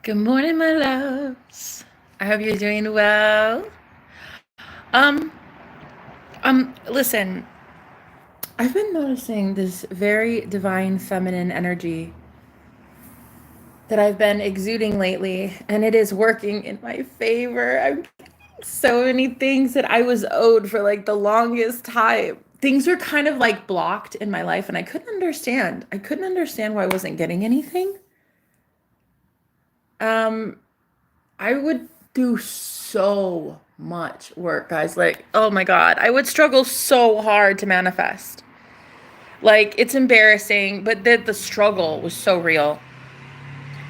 Good morning, my loves. I hope you're doing well. Um, listen, I've been noticing this very divine feminine energy that I've been exuding lately, and it is working in my favor. I'm getting so many things that I was owed for like the longest time. Things were kind of like blocked in my life, and I couldn't understand. I couldn't understand why I wasn't getting anything. Um, I would do so much work, guys. Like, oh my God, I would struggle so hard to manifest. Like, it's embarrassing, but the struggle was so real.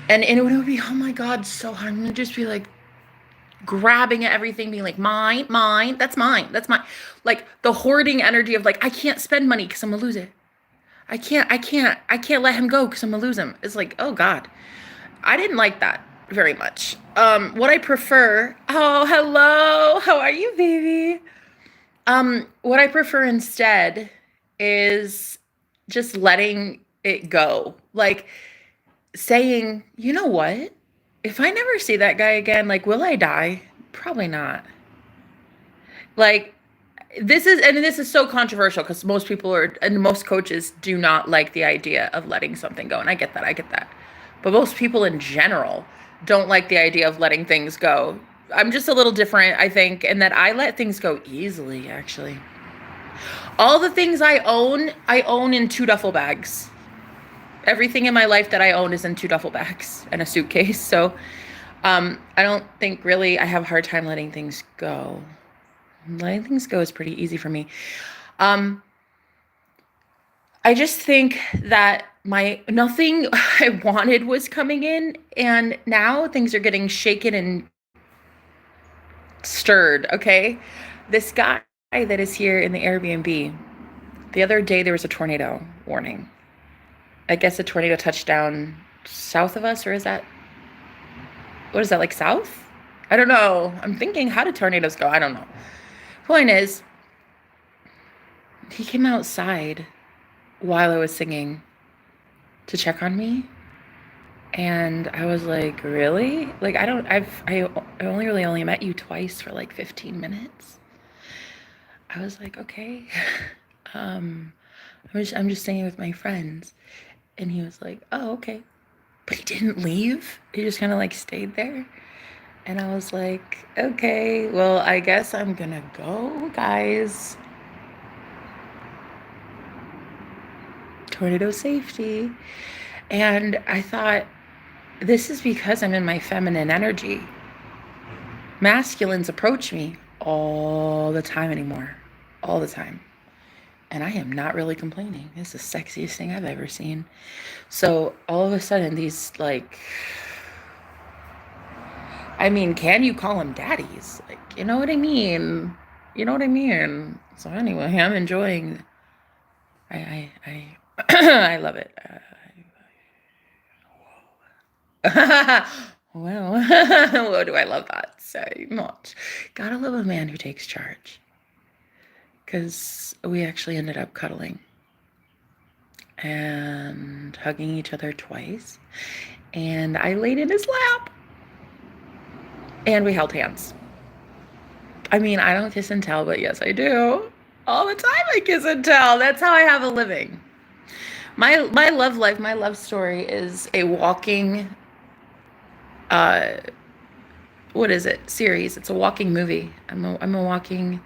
And it would be, oh my God, so hard. I'm gonna just be like grabbing at everything, being like, mine, mine, that's mine, that's mine. Like the hoarding energy of like, I can't spend money because I'm gonna lose it. I can't let him go because I'm gonna lose him. It's like, oh God. I didn't like that very much. What I prefer, oh, hello, how are you, baby? What I prefer instead is just letting it go. Like saying, you know what? If I never see that guy again, like, will I die? Probably not. Like, this is so controversial because most people are, and most coaches do not like the idea of letting something go. And I get that. I get that. But most people in general don't like the idea of letting things go. I'm just a little different, I think, in that I let things go easily, actually. All the things I own in two duffel bags. Everything in my life that I own is in two duffel bags and a suitcase. So I don't think really I have a hard time letting things go. Letting things go is pretty easy for me. Um, I just think that my nothing I wanted was coming in, and now things are getting shaken and stirred. Okay, this guy that is here in the Airbnb. The other day there was a tornado warning. I guess a tornado touched down south of us, or is that what is that like south? I don't know. I'm thinking, how do tornadoes go? I don't know. Point is, he came outside while I was singing to check on me. And I was like, really? Like, I only really only met you twice for like 15 minutes. I was like, okay. um, I'm just staying with my friends. And he was like, oh, okay. But he didn't leave. He just kind of like stayed there. And I was like, okay, well, I guess I'm gonna go, guys. Tornado safety. And I thought, this is because I'm in my feminine energy. Masculines approach me all the time anymore. All the time. And I am not really complaining. It's the sexiest thing I've ever seen. So all of a sudden, these like, I mean, can you call them daddies? Like, you know what I mean? You know what I mean? So anyway, I'm enjoying. I I love it. Well, well, do I love that so much? Gotta love a man who takes charge. Because we actually ended up cuddling and hugging each other twice. And I laid in his lap and we held hands. I mean, I don't kiss and tell, but yes, I do. All the time I kiss and tell. That's how I have a living. My love life, my love story is a walking uh what is it? Series. It's a walking movie. I'm a walking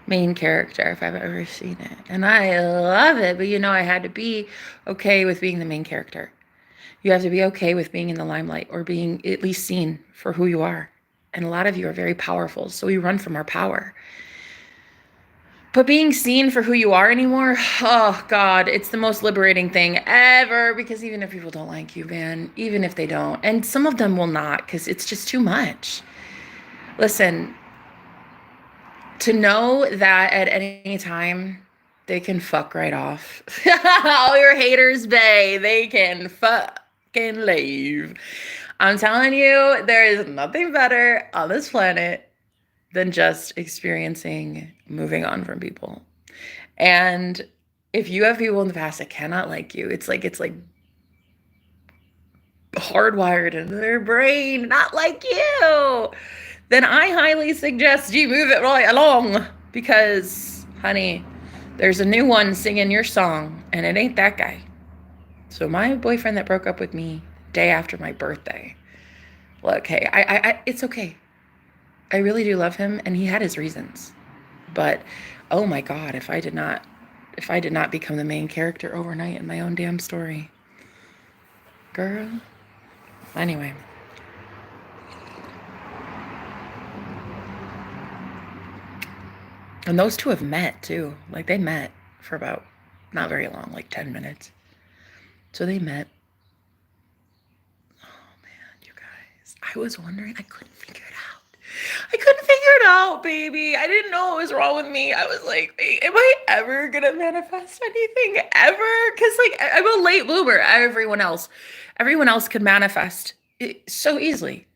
main character if I've ever seen it. And I love it, but I had to be okay with being the main character. You have to be okay with being in the limelight or being at least seen for who you are. And a lot of you are very powerful, so we run from our power. But being seen for who you are anymore, oh God, it's the most liberating thing ever because even if people don't like you, man, even if they don't, and some of them will not because it's just too much. Listen, to know that at any time they can fuck right off. All your haters, bae, they can fucking leave. I'm telling you, there is nothing better on this planet than just experiencing moving on from people. And if you have people in the past that cannot like you, it's like hardwired into their brain, not like you, then I highly suggest you move it right along because, honey, there's a new one singing your song and it ain't that guy. So my boyfriend that broke up with me day after my birthday, look, hey, it's okay. I really do love him and he had his reasons. But oh my God, if I did not become the main character overnight in my own damn story. Girl. Anyway. And those two have met too. Like they met for about not very long, like 10 minutes. So they met. Oh man, you guys. I was wondering, I couldn't figure it out. I couldn't figure it out, baby. I didn't know what was wrong with me. I was like, am I ever gonna manifest anything ever? Because like I'm a late bloomer. Everyone else could manifest it so easily.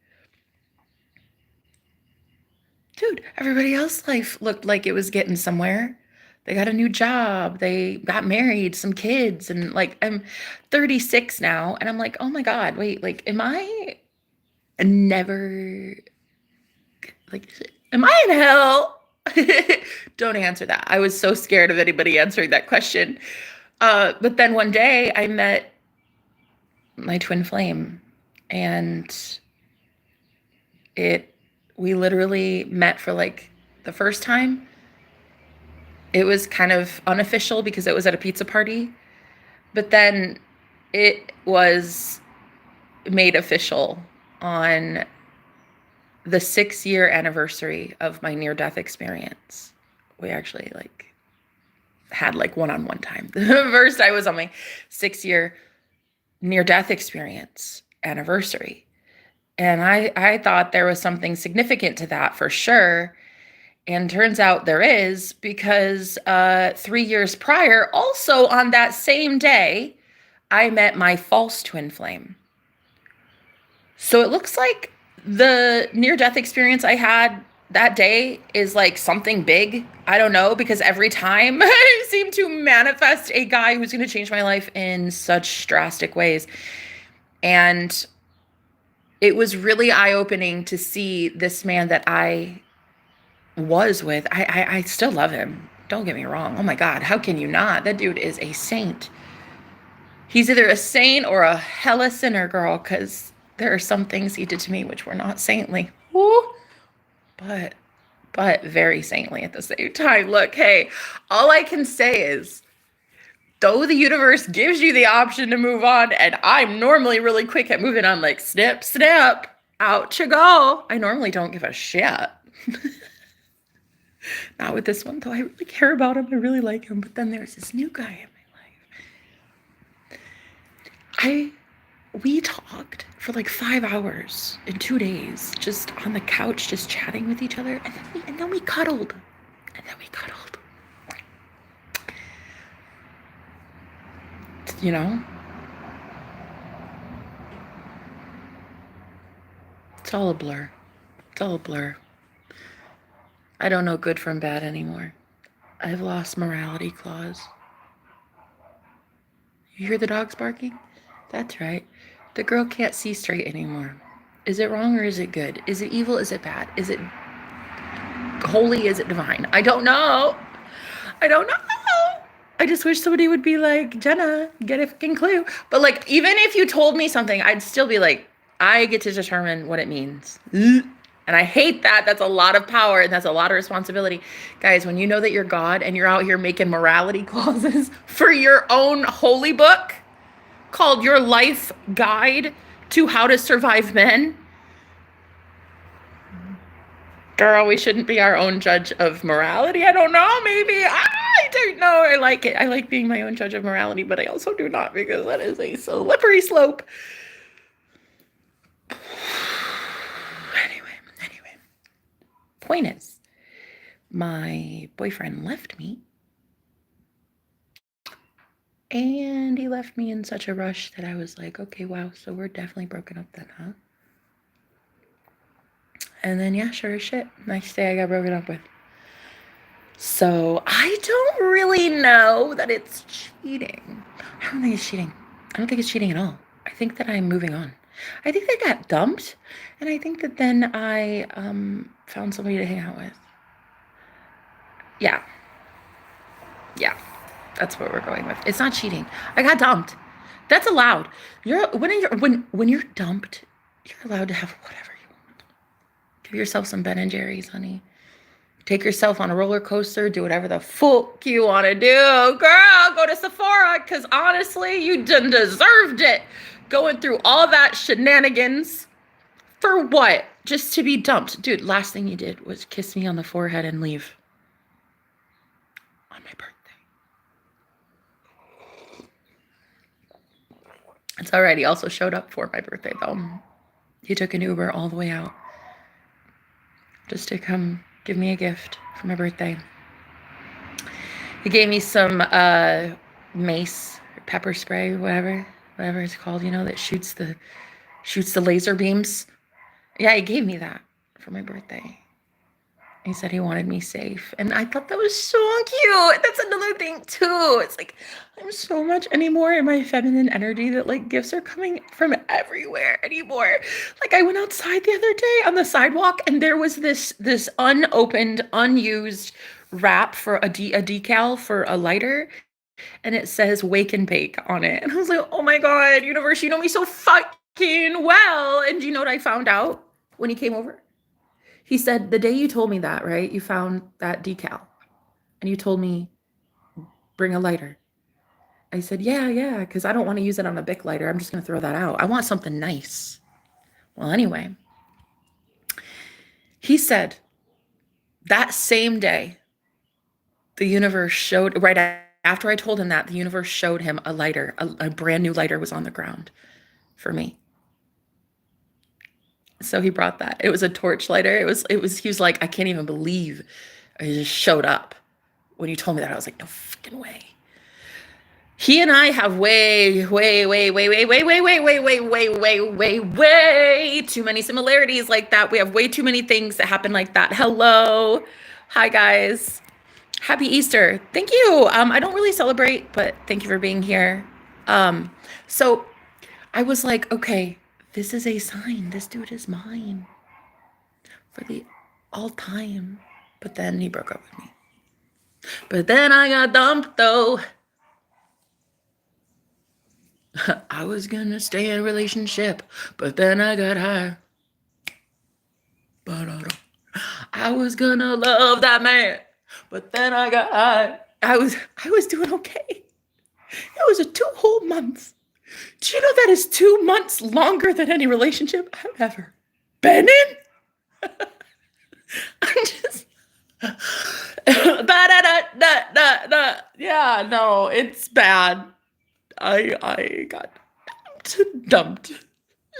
Dude, everybody else's life looked like it was getting somewhere. They got a new job, they got married, some kids, and like I'm 36 now, and I'm like, oh my God, wait, like, am I never like, am I in hell? Don't answer that. I was so scared of anybody answering that question. But then one day I met my twin flame, and we literally met for like the first time. It was kind of unofficial because it was at a pizza party, but then it was made official on the 6-year anniversary of my near-death experience. We actually like had like one-on-one time. First, I was on my 6-year near-death experience anniversary. And I thought there was something significant to that for sure. And turns out there is, because 3 years prior, also on that same day, I met my false twin flame. So it looks like the near-death experience I had that day is like something big. I don't know, because every time I seem to manifest a guy who's going to change my life in such drastic ways. And it was really eye-opening to see this man that I was with. I still love him. Don't get me wrong. Oh my God, how can you not? That dude is a saint. He's either a saint or a hella sinner, girl, because there are some things he did to me which were not saintly. Woo! But very saintly at the same time. Look, hey, all I can say is, though the universe gives you the option to move on, and I'm normally really quick at moving on, like snip, snap, out you go. I normally don't give a shit. Not with this one, though. I really care about him. I really like him. But then there's this new guy in my life. We talked for like 5 hours in 2 days, just on the couch, just chatting with each other, and then we cuddled. You know? It's all a blur. I don't know good from bad anymore. I've lost morality clause. You hear the dogs barking? That's right. The girl can't see straight anymore. Is it wrong or is it good? Is it evil? Is it bad? Is it holy? Is it divine? I don't know. I just wish somebody would be like, Jenna, get a fucking clue. But like, even if you told me something, I'd still be like, I get to determine what it means. And I hate that. That's a lot of power and that's a lot of responsibility. Guys, when you know that you're God and you're out here making morality clauses for your own holy book called Your Life Guide to How to Survive Men, girl, we shouldn't be our own judge of morality. I don't know, maybe. I don't know. I like it. I like being my own judge of morality, but I also do not, because that is a slippery slope. Anyway. Point is, my boyfriend left me. And he left me in such a rush that I was like, okay, wow, so we're definitely broken up then, huh? And then, yeah, sure as shit, next day I got broken up with. So I don't really know that it's cheating. I don't think it's cheating. I don't think it's cheating at all. I think that I'm moving on. I think I got dumped, and I think that then I found somebody to hang out with. Yeah, yeah, that's what we're going with. It's not cheating. I got dumped. That's allowed. When you're dumped, you're allowed to have whatever you want. Give yourself some Ben and Jerry's, honey. Take yourself on a roller coaster. Do whatever the fuck you want to do, girl. Go to Sephora, because honestly, you done deserved it. Going through all that shenanigans. For what? Just to be dumped. Dude, last thing you did was kiss me on the forehead and leave. On my birthday. It's all right. He also showed up for my birthday, though. He took an Uber all the way out. Just to come give me a gift for my birthday. He gave me some mace, pepper spray, whatever it's called, that shoots the laser beams. Yeah, he gave me that for my birthday. He said he wanted me safe. And I thought that was so cute. That's another thing too. It's like, I'm so much anymore in my feminine energy that like gifts are coming from everywhere anymore. Like I went outside the other day on the sidewalk and there was this unopened, unused wrap for a decal for a lighter. And it says wake and bake on it. And I was like, oh my God, universe, you know me so fucking well. And do you know what I found out when he came over? He said, the day you told me that, right? You found that decal and you told me, bring a lighter. I said, yeah, because I don't want to use it on a Bic lighter. I'm just going to throw that out. I want something nice. Well, anyway, he said that same day, the universe showed, right after I told him that, the universe showed him a lighter, a brand new lighter was on the ground for me. So he brought that. It was a torch lighter. He was like, I can't even believe it just showed up. When you told me that, I was like, no fucking way. He and I have way too many similarities like that. We have way too many things that happen like that. Hello. Hi, guys. Happy Easter. Thank you. I don't really celebrate, but thank you for being here. So I was like, okay, this is a sign. This dude is mine for the all time. But then he broke up with me. But then I got dumped, though. I was gonna stay in a relationship, but then I got high. I was gonna love that man, but then I got high. I was doing okay. It was a 2 whole months. Do you know that is 2 months longer than any relationship I've ever been in? I'm just yeah, no, it's bad. I got dumped.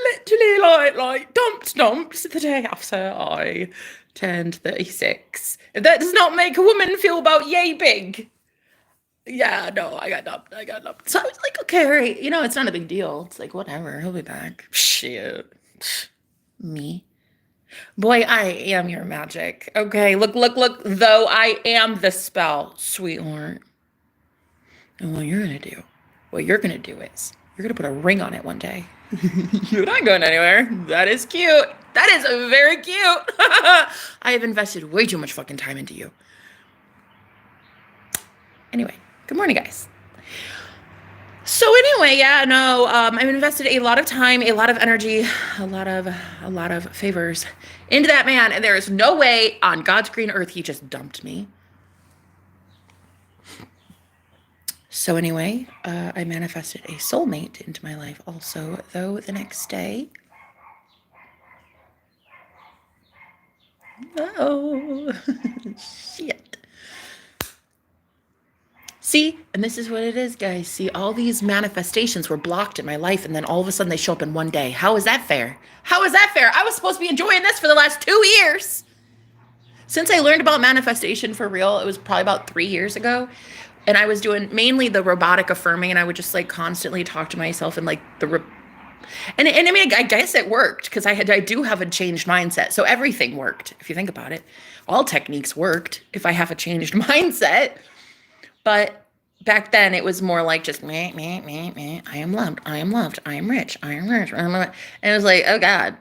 Literally like dumped the day after I turned 36. If that does not make a woman feel about yay big. Yeah, no, I got dumped. So I was like, okay, all right. It's not a big deal. It's like, whatever, he'll be back. Shit. Me. Boy, I am your magic. Okay, look. Though I am the spell, sweetheart. And what you're going to do is you're going to put a ring on it one day. You're not going anywhere. That is cute. That is very cute. I have invested way too much fucking time into you. Anyway, good morning, guys. So anyway, yeah, no, I've invested a lot of time, a lot of energy, a lot of favors into that man, and there is no way on God's green earth he just dumped me. So anyway, I manifested a soulmate into my life also, though, the next day. Oh, shit. See, and this is what it is, guys. See, all these manifestations were blocked in my life, and then all of a sudden they show up in one day. How is that fair? How is that fair? I was supposed to be enjoying this for the last 2 years. Since I learned about manifestation for real, it was probably about 3 years ago. And I was doing mainly the robotic affirming, and I would just like constantly talk to myself and like and I mean, I guess it worked because I do have a changed mindset. So everything worked. If you think about it, all techniques worked if I have a changed mindset. But back then it was more like just meh, meh, meh, meh. I am loved. I am loved. I am rich. I am rich. And it was like, oh God.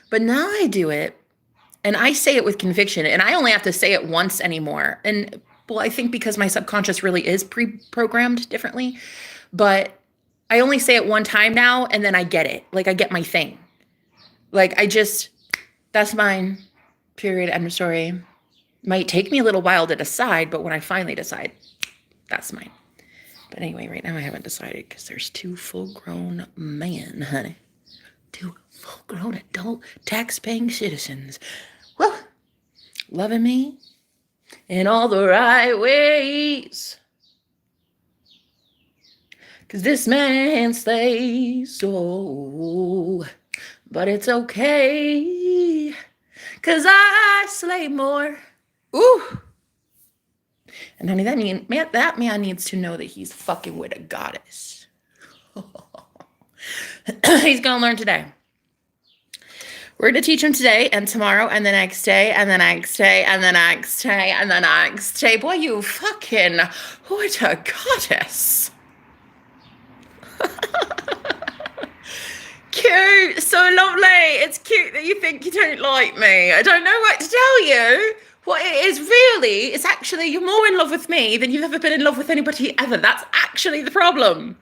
But now I do it and I say it with conviction and I only have to say it once anymore. And well, I think because my subconscious really is pre-programmed differently, but I only say it one time now and then I get it. Like I get my thing. Like that's mine. Period. End of story. Might take me a little while to decide, but when I finally decide, that's mine. But anyway, right now I haven't decided because there's 2 full-grown men, honey. 2 full-grown adult tax-paying citizens. Well, loving me in all the right ways. Because this man slays so, but it's okay. Because I slay more. Ooh. And honey, that man needs to know that he's fucking with a goddess. He's going to learn today. We're going to teach him today and tomorrow and the next day and the next day and the next day and the next day. Boy, you fucking, what a goddess. Cute, so lovely. It's cute that you think you don't like me. I don't know what to tell you. What it is really, it's actually you're more in love with me than you've ever been in love with anybody ever. That's actually the problem.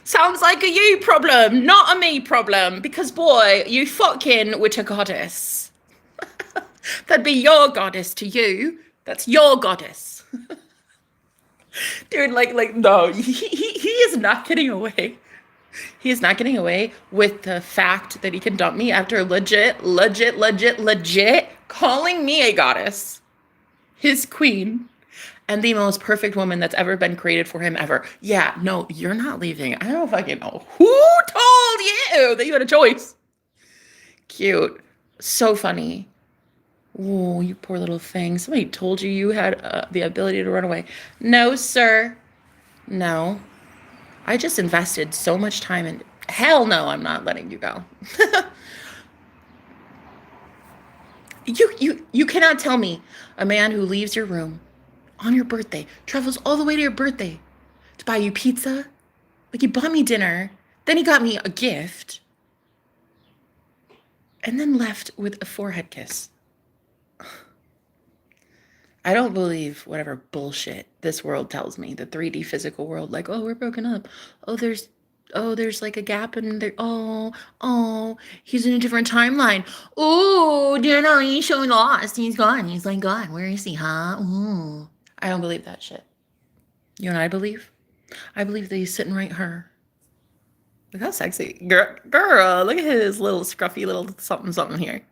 Sounds like a you problem, not a me problem. Because boy, you fucking with a goddess. That'd be your goddess to you. That's your goddess. Dude, no, he is not getting away. He is not getting away with the fact that he can dump me after legit calling me a goddess, his queen, and the most perfect woman that's ever been created for him ever. Yeah, no, you're not leaving. I don't fucking know. Who told you that you had a choice? Cute. So funny. Oh, you poor little thing. Somebody told you you had the ability to run away. No, sir. No. I just invested so much time in. Hell no, I'm not letting you go. You cannot tell me a man who leaves your room on your birthday, travels all the way to your birthday to buy you pizza. Like he bought me dinner, then he got me a gift, and then left with a forehead kiss. I don't believe whatever bullshit this world tells me, the 3D physical world, like, oh, we're broken up. There's like a gap in there. Oh, he's in a different timeline. Oh, he's so lost. He's gone. He's like, gone. Where is he, huh? Ooh. I don't believe that shit. You know what I believe? I believe that he's sitting right here. Look how sexy. Girl, look at his little scruffy little something here.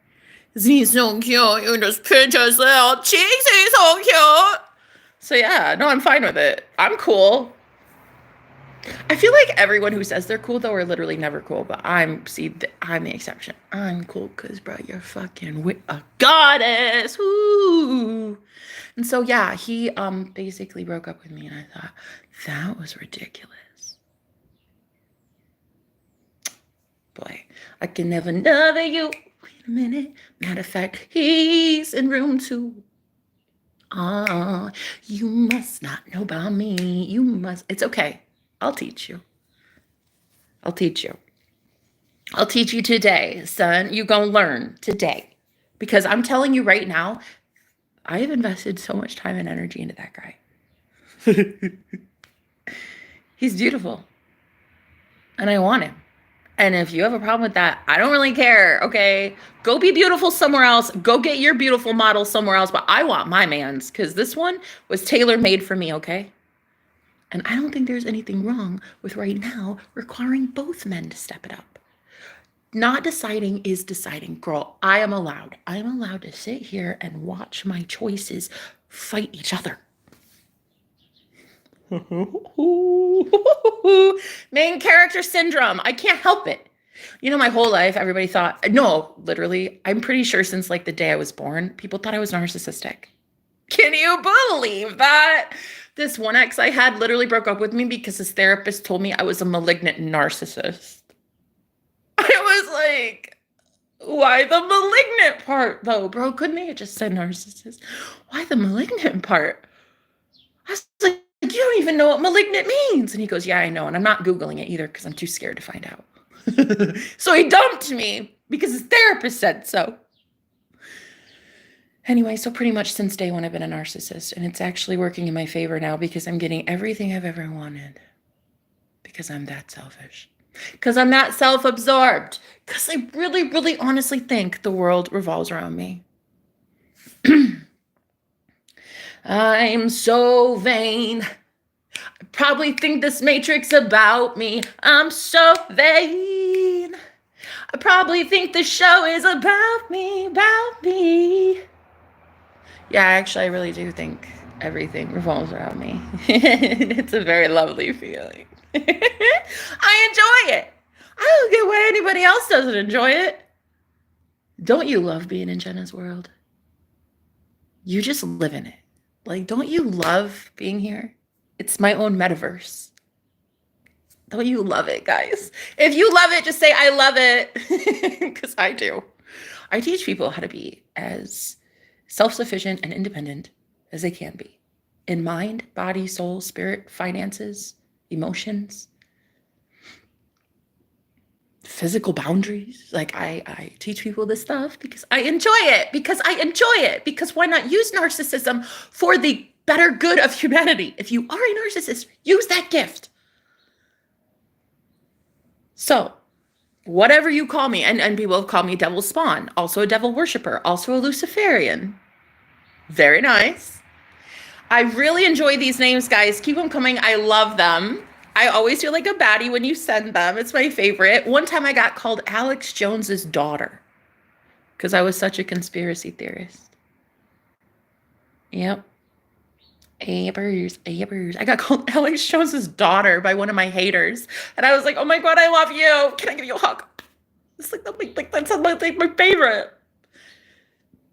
Isn't he so cute? You just pinch his little cheeks. He's so cute. So yeah, no, I'm fine with it. I'm cool. I feel like everyone who says they're cool, though, are literally never cool. But I'm the exception. I'm cool because, bro, you're fucking with a goddess. Woo. And so, yeah, he basically broke up with me. And I thought, that was ridiculous. Boy, I can never love you. Wait a minute. Matter of fact, he's in room 2. You must not know about me. You must. It's okay. I'll teach you. I'll teach you. I'll teach you today, son. You gonna learn today. Because I'm telling you right now, I have invested so much time and energy into that guy. He's beautiful. And I want him. And if you have a problem with that, I don't really care, okay? Go be beautiful somewhere else. Go get your beautiful model somewhere else. But I want my man's because this one was tailor-made for me, okay? And I don't think there's anything wrong with right now requiring both men to step it up. Not deciding is deciding. Girl, I am allowed. I am allowed to sit here and watch my choices fight each other. Main character syndrome. I can't help it. You know, my whole life, everybody thought, no, literally, I'm pretty sure since like the day I was born, people thought I was narcissistic. Can you believe that? This one ex I had literally broke up with me because his therapist told me I was a malignant narcissist. I was like, why the malignant part though, bro? Couldn't they have just said narcissist? Why the malignant part? I was like, you don't even know what malignant means. And he goes, yeah, I know. And I'm not Googling it either because I'm too scared to find out. So he dumped me because his therapist said so. Anyway, so pretty much since day one, I've been a narcissist. And it's actually working in my favor now because I'm getting everything I've ever wanted. Because I'm that selfish. Because I'm that self-absorbed. Because I really, really honestly think the world revolves around me. I'm so vain. I probably think this matrix about me. I'm so vain. I probably think the show is about me, about me. Yeah, actually, I really do think everything revolves around me. It's a very lovely feeling. I enjoy it. I don't get why anybody else doesn't enjoy it. Don't you love being in Jenna's world? You just live in it. Like, don't you love being here? It's my own metaverse. Don't you love it, guys? If you love it, just say, I love it. Because I do. I teach people how to be as self-sufficient and independent as they can be. In mind, body, soul, spirit, finances, emotions, physical boundaries. Like I teach people this stuff because I enjoy it. Because why not use narcissism for the better good of humanity? If you are a narcissist, use that gift. So whatever you call me, and people call me devil spawn, also a devil worshiper, also a Luciferian. Very nice. I really enjoy these names, guys. Keep them coming. I love them. I always feel like a baddie when you send them. It's my favorite. One time I got called Alex Jones's daughter because I was such a conspiracy theorist. Yep. Abers. I got called Alex Jones's daughter by one of my haters. And I was like, oh my God, I love you. Can I give you a hug? It's like that's like my favorite.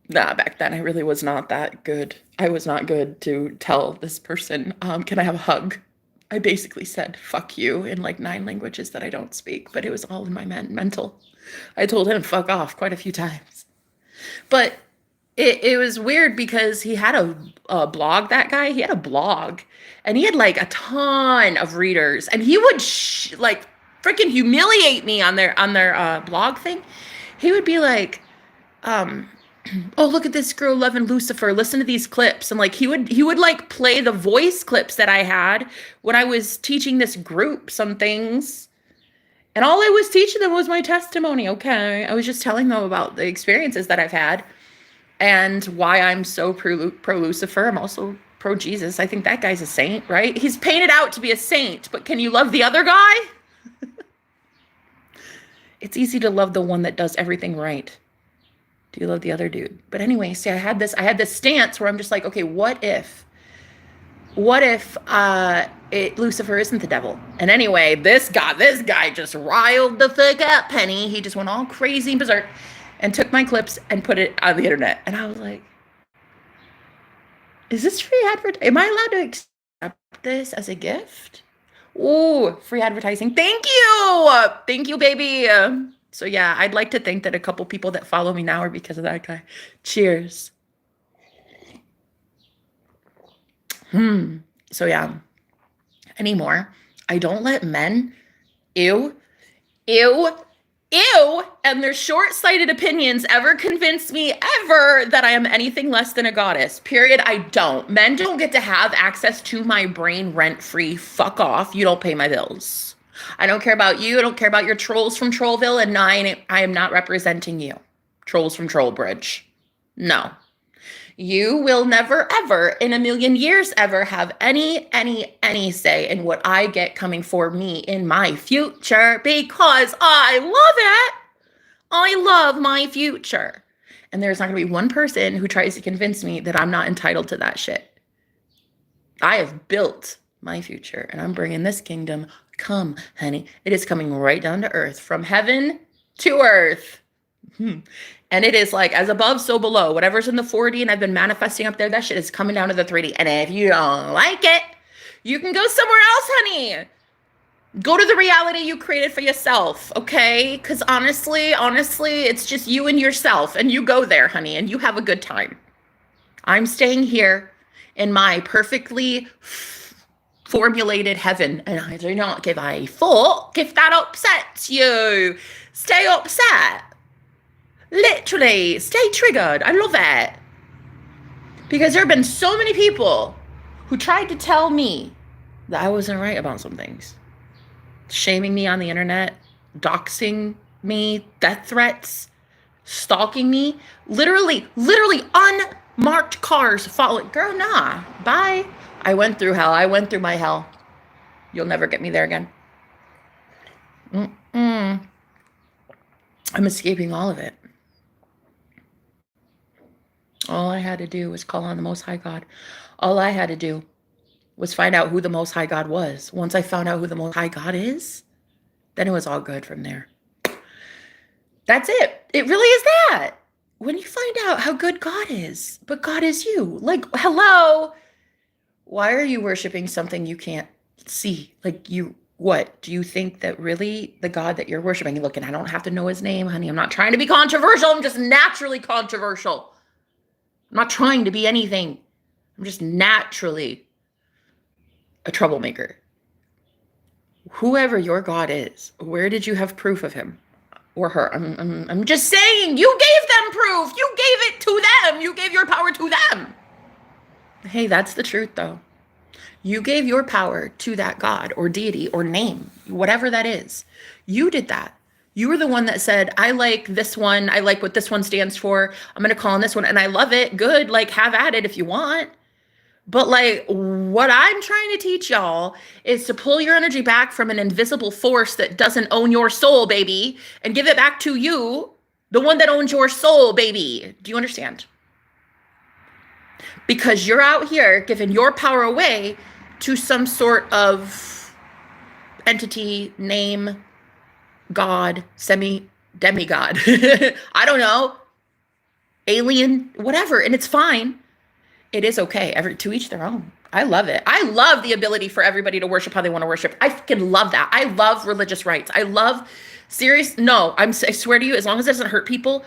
Nah, back then I really was not that good. I was not good to tell this person, can I have a hug? I basically said, fuck you, in like 9 languages that I don't speak, but it was all in my mental. I told him fuck off quite a few times. But it was weird because he had a blog, that guy. He had a blog, and he had like a ton of readers, and he would like freaking humiliate me on their blog thing. He would be like, oh, look at this girl loving Lucifer. Listen to these clips. And like he would like play the voice clips that I had when I was teaching this group some things. And all I was teaching them was my testimony. Okay. I was just telling them about the experiences that I've had and why I'm so pro Lucifer. I'm also pro Jesus. I think that guy's a saint, right? He's painted out to be a saint, but can you love the other guy? It's easy to love the one that does everything right. Do you love the other dude? But anyway, see, I had this stance where I'm just like, okay, what if Lucifer isn't the devil? And anyway, this guy just riled the fuck up, Penny. He just went all crazy and berserk and took my clips and put it on the internet. And I was like, is this free advertising? Am I allowed to accept this as a gift? Ooh, free advertising. Thank you, baby. So yeah, I'd like to think that a couple people that follow me now are because of that guy. Cheers. So yeah, anymore, I don't let men, ew, and their short-sighted opinions ever convince me ever that I am anything less than a goddess. Period. I don't. Men don't get to have access to my brain rent-free. Fuck off. You don't pay my bills. I don't care about you. I don't care about your trolls from Trollville. And 9, I am not representing you. Trolls from Trollbridge. No. You will never, ever, in a million years, ever have any say in what I get coming for me in my future because I love it. I love my future. And there's not going to be one person who tries to convince me that I'm not entitled to that shit. I have built my future and I'm bringing this kingdom. Come, honey. It is coming right down to earth, from heaven to earth. And it is like as above, so below. Whatever's in the 4D and I've been manifesting up there, that shit is coming down to the 3D. And if you don't like it, you can go somewhere else, honey. Go to the reality you created for yourself, okay? Because honestly, it's just you and yourself. And you go there, honey, and you have a good time. I'm staying here in my perfectly formulated heaven. And I do not give a fuck if that upsets you. Stay upset. Literally, stay triggered. I love it. Because there have been so many people who tried to tell me that I wasn't right about some things. Shaming me on the internet, doxing me, death threats, stalking me. Literally unmarked cars following. Girl, nah. Bye. I went through hell. I went through my hell. You'll never get me there again. I'm escaping all of it. All I had to do was call on the Most High God. All I had to do was find out who the Most High God was. Once I found out who the Most High God is, then it was all good from there. That's it. It really is that. When you find out how good God is, but God is you. Like, hello. Why are you worshiping something you can't see? Like, what? Do you think that really the God that you're worshiping, look, and I don't have to know his name, honey. I'm not trying to be controversial. I'm just naturally controversial. I'm not trying to be anything. I'm just naturally a troublemaker. Whoever your God is, where did you have proof of him or her? I'm just saying, you gave them proof. You gave it to them. You gave your power to them. Hey, that's the truth, though. You gave your power to that God or deity or name, whatever that is. You did that. You were the one that said, I like this one. I like what this one stands for. I'm going to call on this one. And I love it. Good. Like, have at it if you want. But like, what I'm trying to teach y'all is to pull your energy back from an invisible force that doesn't own your soul, baby, and give it back to you, the one that owns your soul, baby. Do you understand? Because you're out here giving your power away to some sort of entity, name, God, demigod. I don't know. Alien, whatever. And it's fine. It is okay. To each their own. I love it. I love the ability for everybody to worship how they want to worship. I fucking love that. I love religious rights. I love I swear to you, as long as it doesn't hurt people,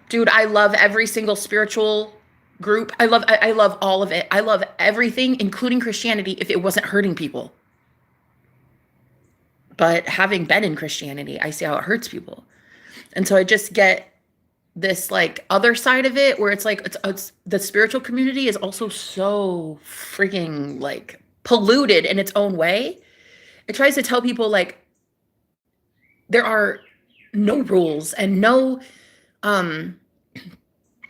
dude, I love every single spiritual group. I love all of it. I love everything, including Christianity, if it wasn't hurting people. But having been in Christianity, I see how it hurts people. And so I just get this like other side of it where it's like it's the spiritual community is also so freaking like polluted in its own way. It tries to tell people like there are no rules and no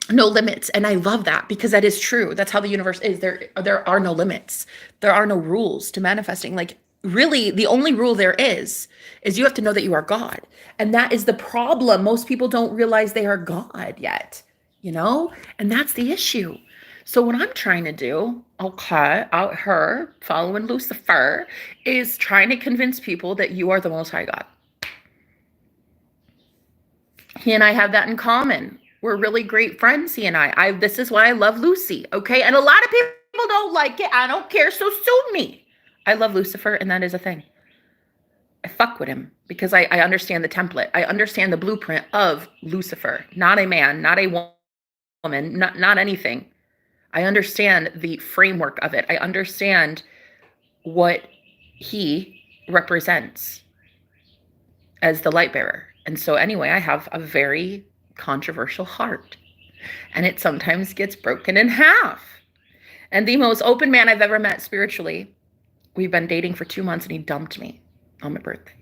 limits. And I love that because that is true. That's how the universe is. There are no limits. There are no rules to manifesting. Like, really, the only rule there is you have to know that you are God. And that is the problem. Most people don't realize they are God yet, and that's the issue. So what I'm trying to do, okay, out her following Lucifer, is trying to convince people that you are the Most High God. He and I have that in common. We're really great friends, he and I. This is why I love Lucy, okay? And a lot of people don't like it. I don't care, so sue me. I love Lucifer, and that is a thing. I fuck with him because I understand the template. I understand the blueprint of Lucifer. Not a man, not a woman, not anything. I understand the framework of it. I understand what he represents as the light bearer. And so anyway, I have a very controversial heart, and it sometimes gets broken in half. And the most open man I've ever met spiritually, we've been dating for 2 months, and he dumped me on my birthday.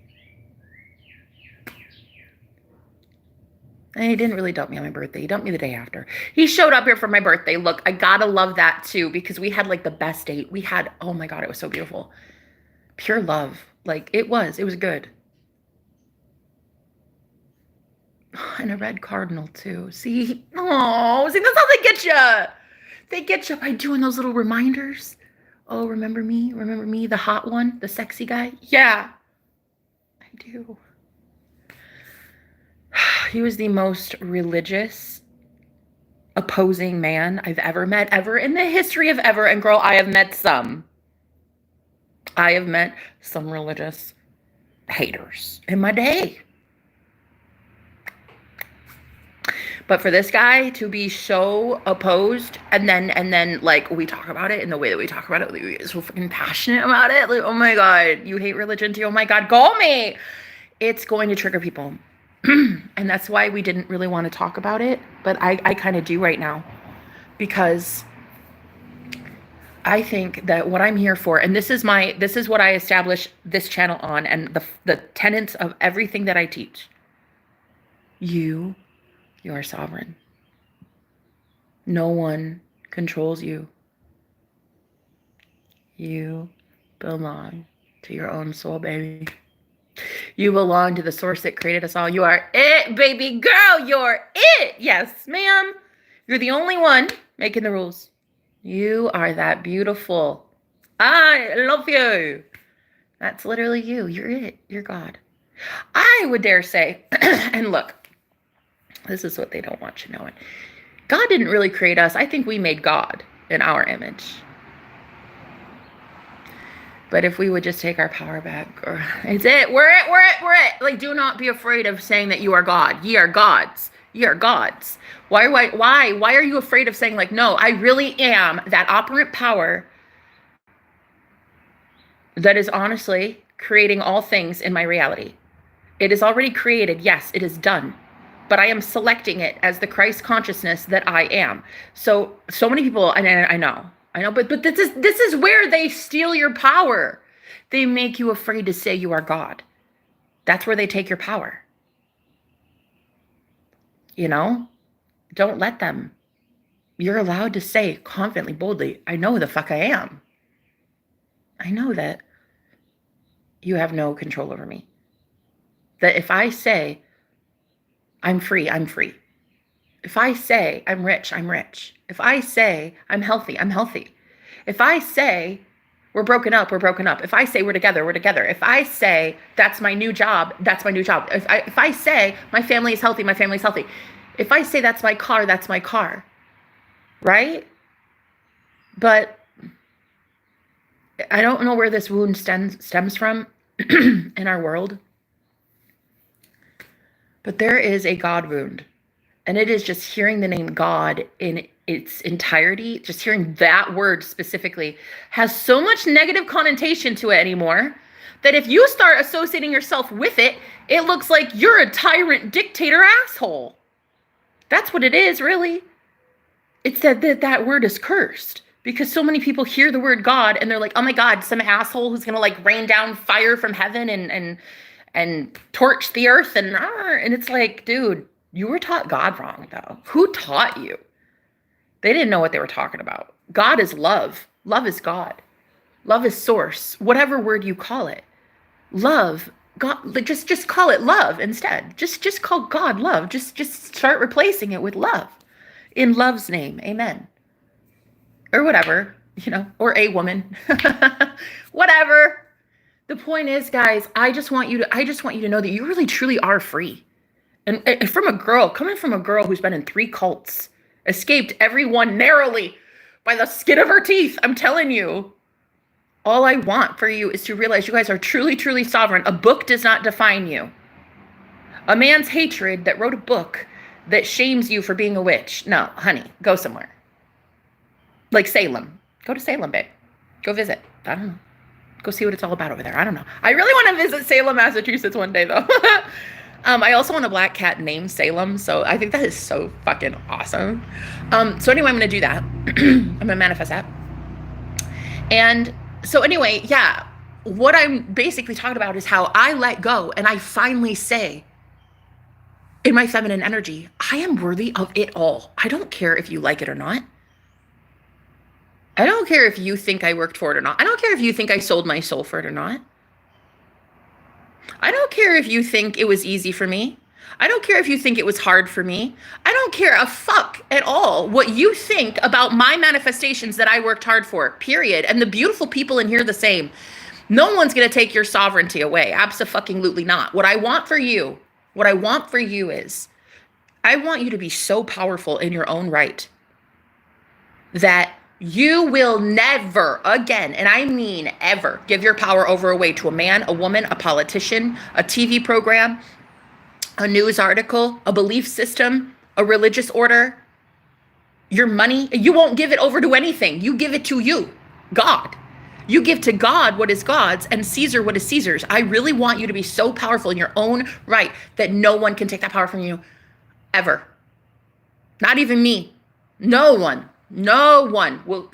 And he didn't really dump me on my birthday. He dumped me the day after. He showed up here for my birthday. Look, I gotta love that too, because we had like the best date. We had, oh my God, it was so beautiful. Pure love. Like it was good. And a red cardinal too. See, that's how they get you. They get you by doing those little reminders. Oh, remember me, the hot one, the sexy guy? Yeah, I do. He was the most religious, opposing man I've ever met, ever in the history of ever. And girl, I have met some religious haters in my day. But for this guy to be so opposed, and then like we talk about it in the way that we talk about it, like, we get so freaking passionate about it. Like, oh my God, you hate religion too? Oh my God, call me. It's going to trigger people. And that's why we didn't really want to talk about it. But I kind of do right now. Because I think that what I'm here for, and this is what I establish this channel on, and the tenets of everything that I teach. You are sovereign. No one controls you. You belong to your own soul, baby. You belong to the source that created us all. You are it, baby girl. You're it. Yes, ma'am. You're the only one making the rules. You are that beautiful. I love you. That's literally you. You're it. You're God. I would dare say, and look, this is what they don't want you knowing. God didn't really create us. I think we made God in our image. But if we would just take our power back, it's it. We're it. Like, do not be afraid of saying that you are God. Ye are gods. Ye are gods. Why are you afraid of saying, like, no, I really am that operant power that is honestly creating all things in my reality. It is already created. Yes, it is done. But I am selecting it as the Christ consciousness that I am. So many people, and I know, but this is where they steal your power. They make you afraid to say you are God. That's where they take your power. You know, don't let them. You're allowed to say confidently, boldly, I know who the fuck I am. I know that you have no control over me. That if I say I'm free, I'm free. If I say I'm rich, I'm rich. If I say I'm healthy, I'm healthy. If I say we're broken up, we're broken up. If I say we're together, we're together. If I say that's my new job, that's my new job. If I say my family is healthy, my family's healthy. If I say that's my car, that's my car. Right? But I don't know where this wound stems from in our world. But there is a God wound. And it is just hearing the name God in its entirety, just hearing that word specifically, has so much negative connotation to it anymore that if you start associating yourself with it, it looks like you're a tyrant, dictator, asshole. That's what it is, really. It's that word is cursed because so many people hear the word God and they're like, oh my God, some asshole who's going to like rain down fire from heaven and torch the earth. And it's like, dude, you were taught God wrong, though. Who taught you? They didn't know what they were talking about. God is love. Love is God. Love is source. Whatever word you call it. Love, God, just call it love instead. Just call God love. Just start replacing it with love. In love's name. Amen. Or whatever, or a woman. Whatever. The point is, guys, I just want you to know that you really truly are free. And coming from a girl who's been in 3 cults, escaped every one narrowly by the skin of her teeth, I'm telling you, all I want for you is to realize you guys are truly, truly sovereign. A book does not define you. A man's hatred that wrote a book that shames you for being a witch. No, honey, go somewhere. Like Salem. Go to Salem, babe. Go visit. I don't know. Go see what it's all about over there. I don't know. I really want to visit Salem, Massachusetts one day, though. I also want a black cat named Salem, so I think that is so fucking awesome. So anyway, I'm going to do that. I'm going to manifest that. And so anyway, yeah, what I'm basically talking about is how I let go and I finally say in my feminine energy, I am worthy of it all. I don't care if you like it or not. I don't care if you think I worked for it or not. I don't care if you think I sold my soul for it or not. I don't care if you think it was easy for me. I don't care if you think it was hard for me. I don't care a fuck at all what you think about my manifestations that I worked hard for, period. And the beautiful people in here the same. No one's going to take your sovereignty away. Abso-fucking-lutely not. What I want for you is, I want you to be so powerful in your own right that you will never again, and I mean ever, give your power over away to a man, a woman, a politician, a TV program, a news article, a belief system, a religious order, your money, you won't give it over to anything. You give it to you, God. You give to God what is God's and Caesar what is Caesar's. I really want you to be so powerful in your own right that no one can take that power from you ever. Not even me. No one. No one will,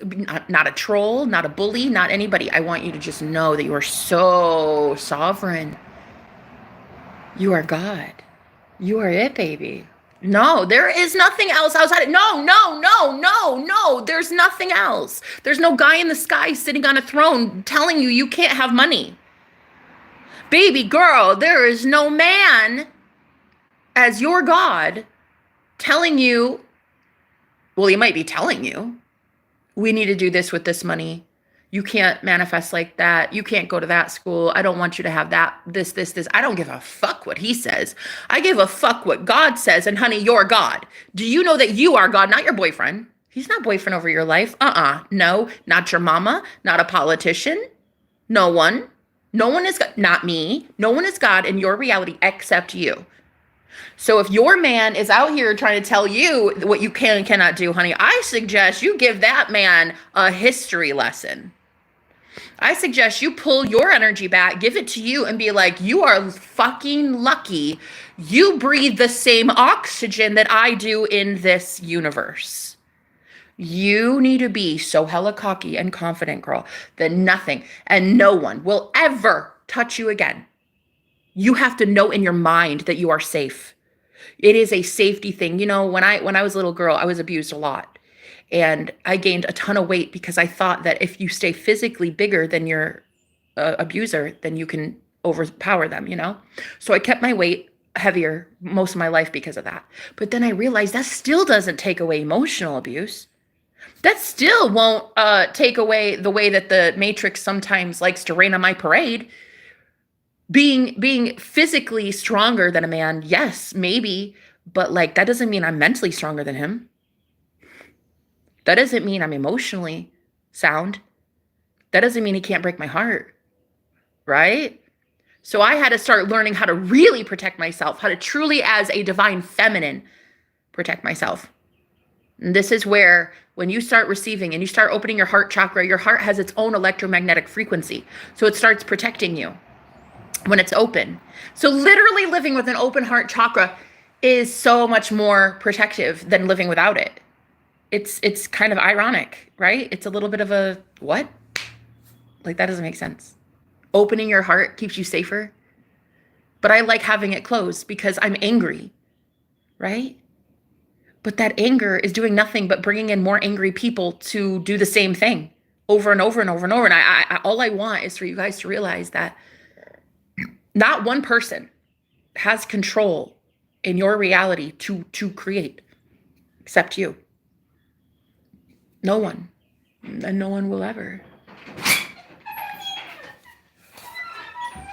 not a troll, not a bully, not anybody. I want you to just know that you are so sovereign. You are God. You are it, baby. No, there is nothing else outside it. No, no, no, no, no. There's nothing else. There's no guy in the sky sitting on a throne telling you you can't have money. Baby girl, there is no man as your God telling you, well, he might be telling you, we need to do this with this money. You can't manifest like that. You can't go to that school. I don't want you to have that, this. I don't give a fuck what he says. I give a fuck what God says. And honey, you're God. Do you know that you are God, not your boyfriend? He's not boyfriend over your life. No, not your mama, not a politician. No one. No one is God, not me. No one is God in your reality except you. So if your man is out here trying to tell you what you can and cannot do, honey, I suggest you give that man a history lesson. I suggest you pull your energy back, give it to you, and be like, you are fucking lucky. You breathe the same oxygen that I do in this universe. You need to be so hella cocky and confident, girl, that nothing and no one will ever touch you again. You have to know in your mind that you are safe. It is a safety thing. You know, when I was a little girl, I was abused a lot. And I gained a ton of weight because I thought that if you stay physically bigger than your abuser, then you can overpower them, you know? So I kept my weight heavier most of my life because of that. But then I realized that still doesn't take away emotional abuse. That still won't take away the way that the Matrix sometimes likes to rain on my parade. Being physically stronger than a man, yes, maybe, but like that doesn't mean I'm mentally stronger than him. That doesn't mean I'm emotionally sound. That doesn't mean he can't break my heart, right? So I had to start learning how to really protect myself, how to truly, as a divine feminine, protect myself. And this is where, when you start receiving and you start opening your heart chakra, your heart has its own electromagnetic frequency. So it starts protecting you when it's open. So literally living with an open heart chakra is so much more protective than living without it. It's kind of ironic, right? It's a little bit of a, what? Like, that doesn't make sense. Opening your heart keeps you safer. But I like having it closed because I'm angry, right? But that anger is doing nothing but bringing in more angry people to do the same thing over and over and over and over. And I all I want is for you guys to realize that not one person has control in your reality to create except you. No one. And no one will ever.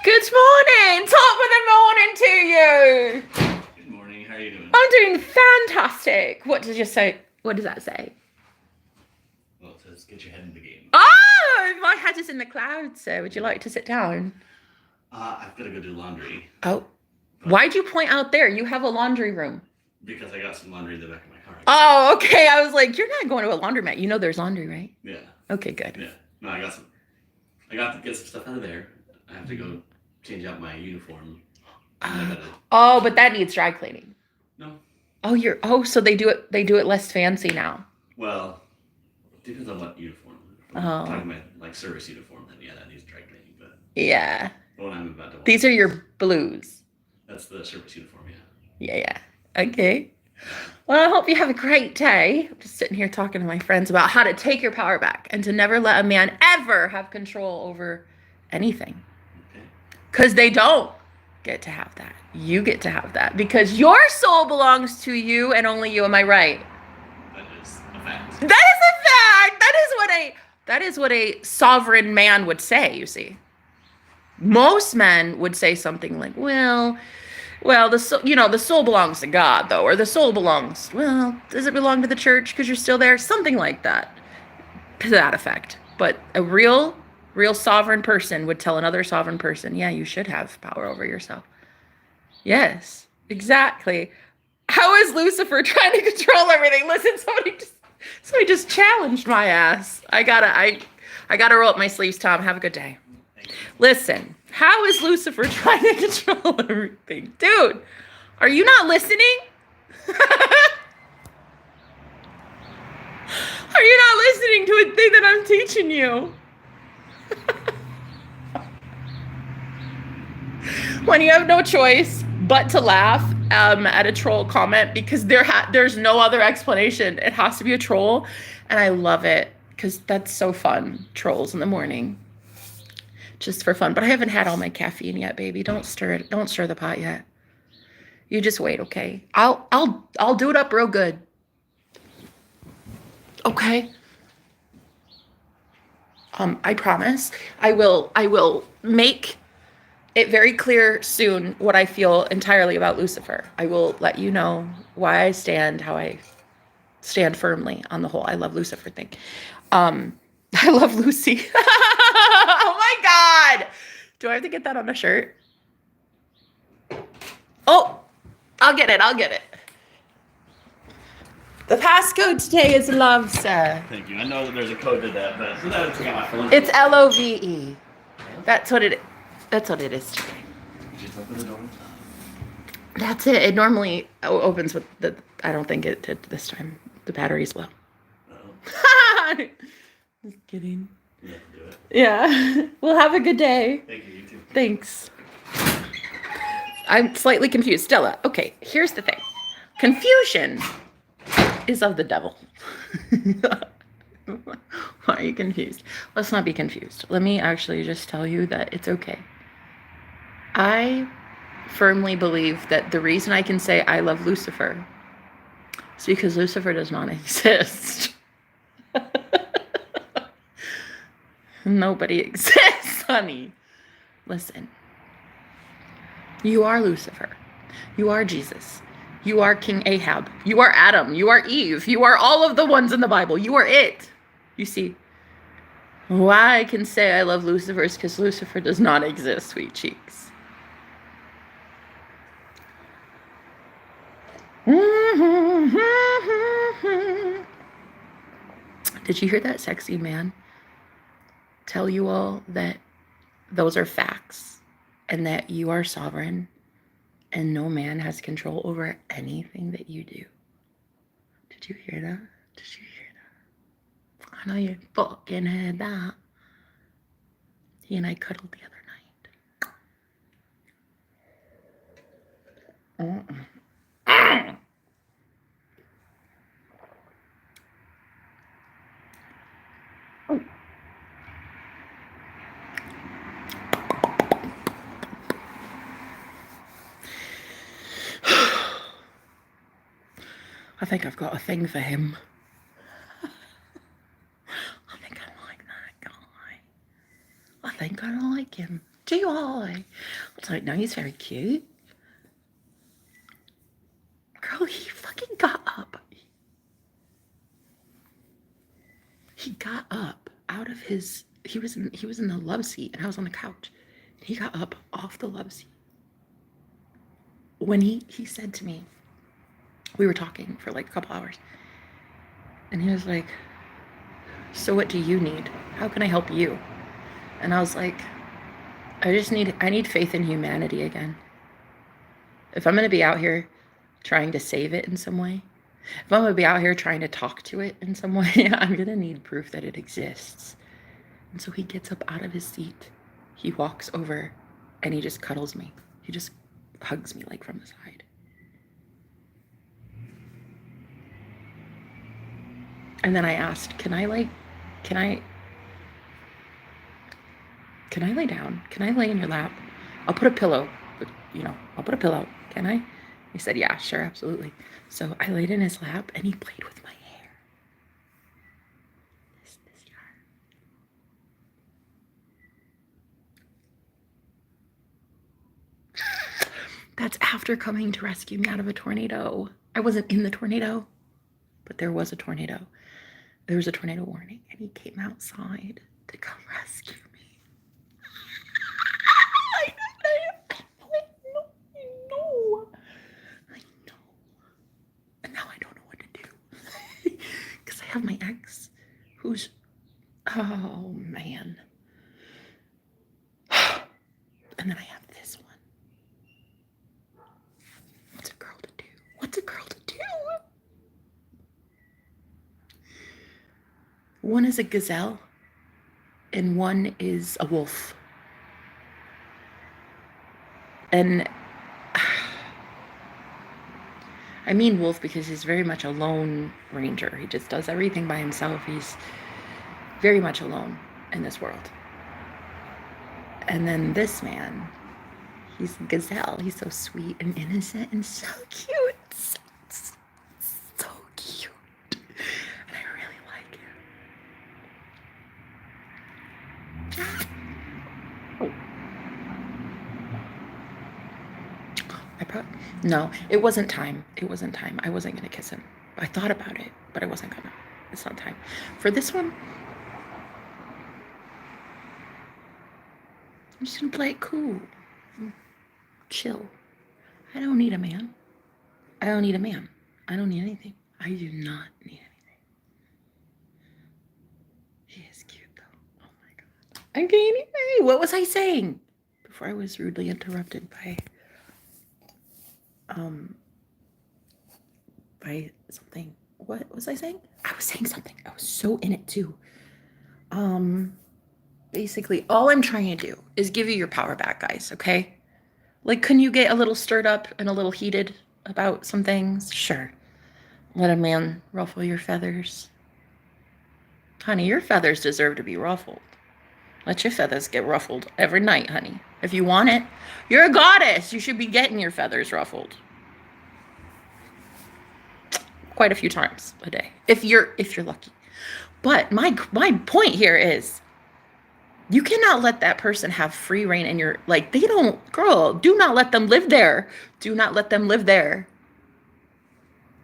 Good morning. Top of the morning to you. Good morning. How are you doing? I'm doing fantastic. What did you say? What does that say? Well, it says get your head in the game. Oh, my head is in the clouds, sir. Would you like to sit down? I've got to go do laundry. Oh. Why'd you point out there? You have a laundry room. Because I got some laundry in the back of my car. Oh, okay. I was like, you're not going to a laundromat. You know there's laundry, right? Yeah. Okay, good. Yeah. No, I got to get some stuff out of there. I have to go change out my uniform. Oh, but that needs dry cleaning. No. So they do it less fancy now. Well, it depends on what uniform. If I'm talking about like service uniform, then yeah, that needs dry cleaning. But yeah. The one I'm about to These are your blues. That's the service uniform, yeah. Yeah. Okay. Well, I hope you have a great day. I'm just sitting here talking to my friends about how to take your power back and to never let a man ever have control over anything. Okay. Because they don't get to have that. You get to have that because your soul belongs to you and only you. Am I right? That is a fact. That is a fact. That is what a sovereign man would say, you see. Most men would say something like, well, the soul belongs to God, though, or the soul belongs, does it belong to the church because you're still there? Something like that, to that effect. But a real sovereign person would tell another sovereign person, yeah, you should have power over yourself. Yes, exactly. How is Lucifer trying to control everything? Listen, somebody just challenged my ass. I gotta roll up my sleeves, Tom. Have a good day. Listen, how is Lucifer trying to control everything? Dude, are you not listening? Are you not listening to a thing that I'm teaching you? When you have no choice but to laugh at a troll comment because there's no other explanation. It has to be a troll, and I love it because that's so fun. Trolls in the morning, just for fun. But I haven't had all my caffeine yet, baby. Don't stir it. Don't stir the pot yet. You just wait, okay? I'll do it up real good. Okay. I promise. I will make it very clear soon what I feel entirely about Lucifer. I will let you know why I stand, how I stand firmly on the whole I love Lucifer thing. I love Lucy. Oh my God. Do I have to get that on a shirt? Oh, I'll get it. The passcode today is love, sir. Thank you. I know that there's a code to that, but sometimes I got my phone. It's LOVE. That's what it is today. Just open the door. That's it. It normally opens with the. I don't think it did this time. The battery's low. Just kidding. Yeah, do it. Yeah. Well, have a good day. Thank you. You too. Thanks. I'm slightly confused. Stella, okay, here's the thing. Confusion is of the devil. Why are you confused? Let's not be confused. Let me actually just tell you that it's okay. I firmly believe that the reason I can say I love Lucifer is because Lucifer does not exist. Nobody exists, honey. Listen. You are Lucifer. You are Jesus. You are King Ahab. You are Adam. You are Eve. You are all of the ones in the Bible. You are it. You see, why I can say I love Lucifer is because Lucifer does not exist, sweet cheeks. Did you hear that sexy man tell you all that those are facts and that you are sovereign and no man has control over anything that you do? Did you hear that? Did you hear that? I know you fucking heard that. He and I cuddled the other night. I think I've got a thing for him. I think I like that guy. I think I like him. Do I? I don't know, he's very cute. Girl, he fucking got up. He got up out of his, he was in the love seat and I was on the couch. He got up off the love seat. When he said to me, we were talking for like a couple hours, and he was like, so what do you need? How can I help you? And I was like, I need faith in humanity again. If I'm going to be out here trying to save it in some way, if I'm going to be out here trying to talk to it in some way, I'm going to need proof that it exists. And so he gets up out of his seat. He walks over and he just cuddles me. He just hugs me like from the side. And then I asked, can I lay down? Can I lay in your lap? I'll put a pillow, I'll put a pillow. Can I? He said, yeah, sure, absolutely. So I laid in his lap and he played with my hair. This yard. That's after coming to rescue me out of a tornado. I wasn't in the tornado, but there was a tornado. There was a tornado warning, and he came outside to come rescue me. I know. have my ex who's, oh man. And then I have this one. What's a girl to do? What's a girl to do? One is a gazelle and one is a wolf. And I mean wolf because he's very much a lone ranger. He just does everything by himself. He's very much alone in this world. And then this man, he's a gazelle. He's so sweet and innocent and so cute. So cute. And I really like him. No, it wasn't time. It wasn't time. I wasn't going to kiss him. I thought about it, but I wasn't going to. It's not time. For this one, I'm just going to play it cool. Chill. I don't need a man. I don't need a man. I don't need anything. I do not need anything. He is cute, though. Oh, my God. I'm getting it. What was I saying? Before I was rudely interrupted by something. What was I saying? I was saying something. I was so in it too. Basically all I'm trying to do is give you your power back, guys, okay? Like, can you get a little stirred up and a little heated about some things? Sure. Let a man ruffle your feathers. Honey, your feathers deserve to be ruffled. Let your feathers get ruffled every night, honey. If you want it. You're a goddess. You should be getting your feathers ruffled. Quite a few times a day, if you're lucky. But my point here is, you cannot let that person have free reign in your, like, they don't, girl, do not let them live there. Do not let them live there.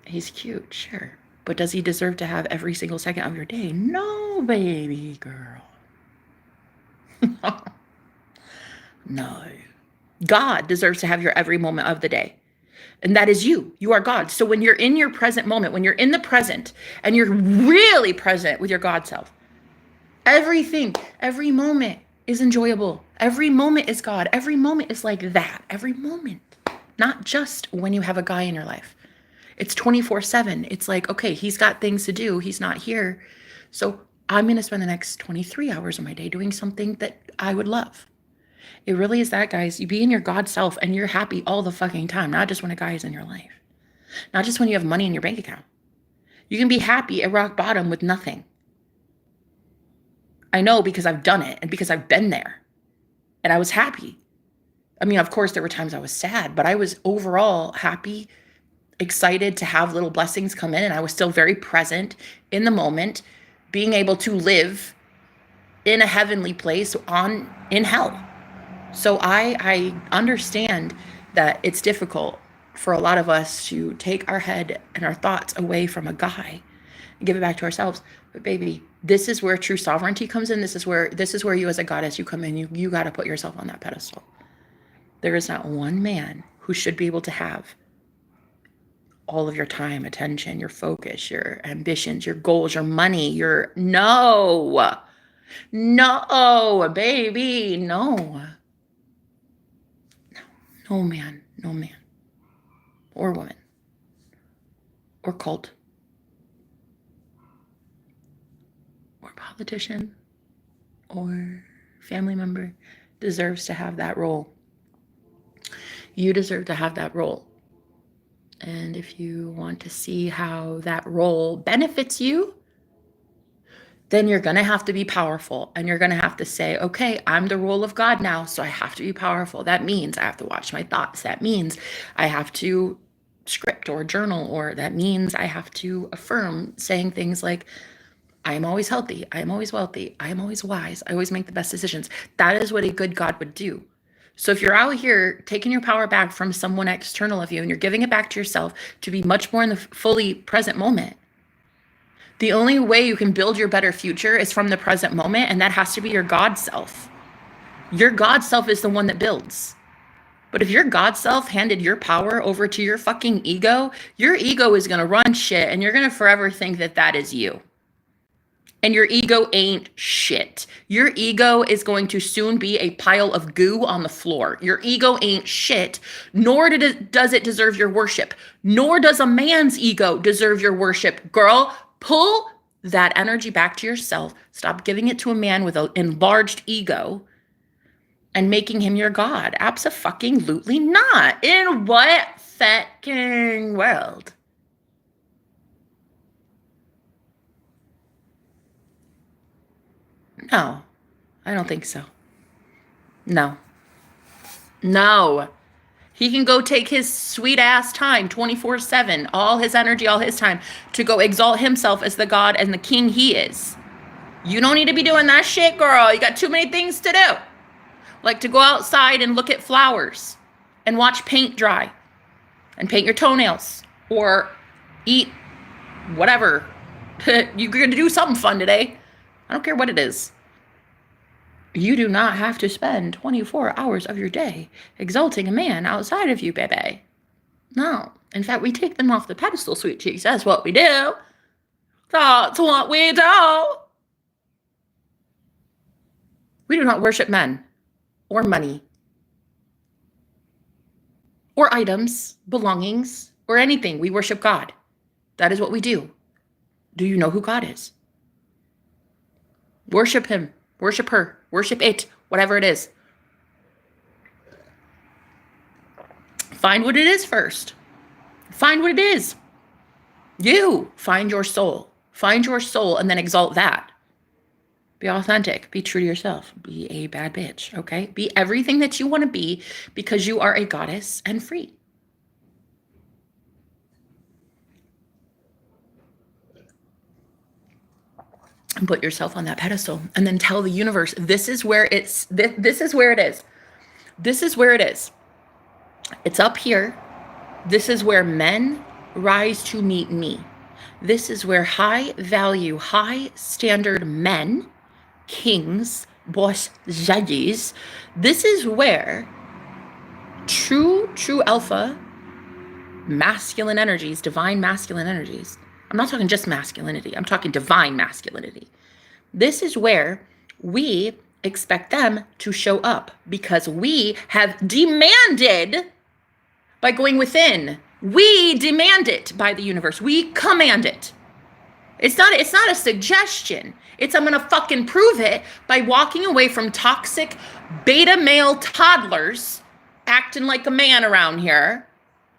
He's cute, sure. But does he deserve to have every single second of your day? No, baby girl. No. God deserves to have your every moment of the day. And that is you. You are God. So when you're in your present moment, when you're in the present and you're really present with your God self, everything, every moment is enjoyable. Every moment is God. Every moment is like that. Every moment. Not just when you have a guy in your life. It's 24/7. It's like, okay, he's got things to do. He's not here. So I'm going to spend the next 23 hours of my day doing something that I would love. It really is that, guys. You be in your God self and you're happy all the fucking time. Not just when a guy is in your life. Not just when you have money in your bank account. You can be happy at rock bottom with nothing. I know, because I've done it and because I've been there. And I was happy. I mean, of course, there were times I was sad, but I was overall happy, excited to have little blessings come in. And I was still very present in the moment, being able to live in a heavenly place in hell. So I understand that it's difficult for a lot of us to take our head and our thoughts away from a guy and give it back to ourselves. But baby, this is where true sovereignty comes in. This is where you as a goddess, you come in, you got to put yourself on that pedestal. There is not one man who should be able to have all of your time, attention, your focus, your ambitions, your goals, your money, no, baby, no. No man or woman or cult or politician or family member deserves to have that role. You deserve to have that role. And if you want to see how that role benefits you, then you're going to have to be powerful, and you're going to have to say, okay, I'm the role of God now, so I have to be powerful. That means I have to watch my thoughts. That means I have to script or journal, or that means I have to affirm, saying things like, I am always healthy. I am always wealthy. I am always wise. I always make the best decisions. That is what a good God would do. So if you're out here taking your power back from someone external of you and you're giving it back to yourself to be much more in the fully present moment, the only way you can build your better future is from the present moment, and that has to be your God self. Your God self is the one that builds. But if your God self handed your power over to your fucking ego, your ego is going to run shit, and you're going to forever think that that is you. And your ego ain't shit. Your ego is going to soon be a pile of goo on the floor. Your ego ain't shit, nor does it deserve your worship. Nor does a man's ego deserve your worship. Girl, pull that energy back to yourself. Stop giving it to a man with an enlarged ego and making him your god. Abso-fucking-lutely not. In what fucking world? No, I don't think so. No. No. He can go take his sweet ass time 24/7, all his energy, all his time to go exalt himself as the God and the king he is. You don't need to be doing that shit, girl. You got too many things to do. Like to go outside and look at flowers and watch paint dry and paint your toenails or eat whatever. You're going to do something fun today. I don't care what it is. You do not have to spend 24 hours of your day exalting a man outside of you, baby. No. In fact, we take them off the pedestal, sweet cheeks. That's what we do. That's what we do. We do not worship men or money or items, belongings, or anything. We worship God. That is what we do. Do you know who God is? Worship him. Worship her. Worship it. Whatever it is. Find what it is first. Find what it is. You find your soul. Find your soul and then exalt that. Be authentic. Be true to yourself. Be a bad bitch, okay? Be everything that you want to be because you are a goddess and free. And put yourself on that pedestal and then tell the universe, this is where it's, this is where it is. This is where it is. It's up here. This is where men rise to meet me. This is where high value, high standard men, kings, boss judges, this is where true alpha, masculine energies, divine masculine energies, I'm not talking just masculinity, I'm talking divine masculinity. This is where we expect them to show up because we have demanded by going within. We demand it by the universe. We command it. It's not a suggestion. It's I'm going to fucking prove it by walking away from toxic beta male toddlers acting like a man around here.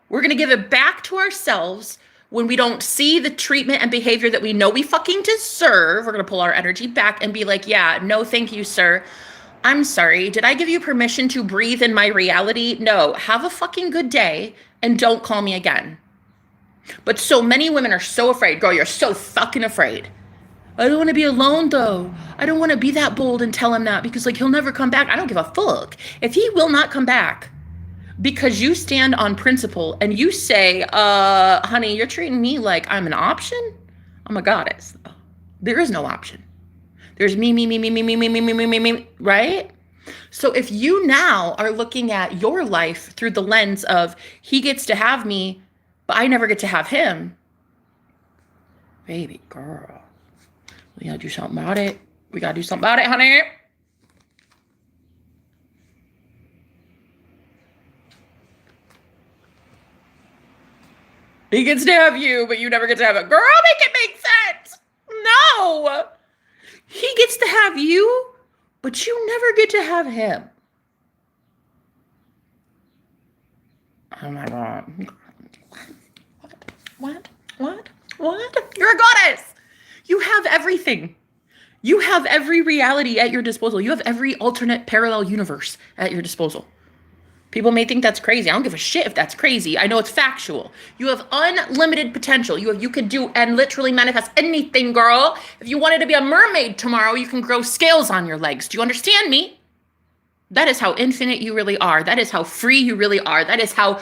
We're going to give it back to ourselves when we don't see the treatment and behavior that we know we fucking deserve. We're going to pull our energy back and be like, yeah, no, thank you, sir. I'm sorry. Did I give you permission to breathe in my reality? No. Have a fucking good day and don't call me again. But so many women are so afraid. Girl, you're so fucking afraid. I don't want to be alone, though. I don't want to be that bold and tell him that because, like, he'll never come back. I don't give a fuck. If he will not come back because you stand on principle and you say, honey, you're treating me like I'm an option? I'm a goddess. There is no option. There's me, right? So if you now are looking at your life through the lens of he gets to have me, but I never get to have him, baby girl, we gotta do something about it. We gotta do something about it, honey. He gets to have you, but you never get to have it. Girl, make it make sense. No. He gets to have you, but you never get to have him. Oh my God. What? You're a goddess. You have everything. You have every reality at your disposal. You have every alternate parallel universe at your disposal. People may think that's crazy. I don't give a shit if that's crazy. I know it's factual. You have unlimited potential. You can do and literally manifest anything, girl. If you wanted to be a mermaid tomorrow, you can grow scales on your legs. Do you understand me? That is how infinite you really are. That is how free you really are. That is how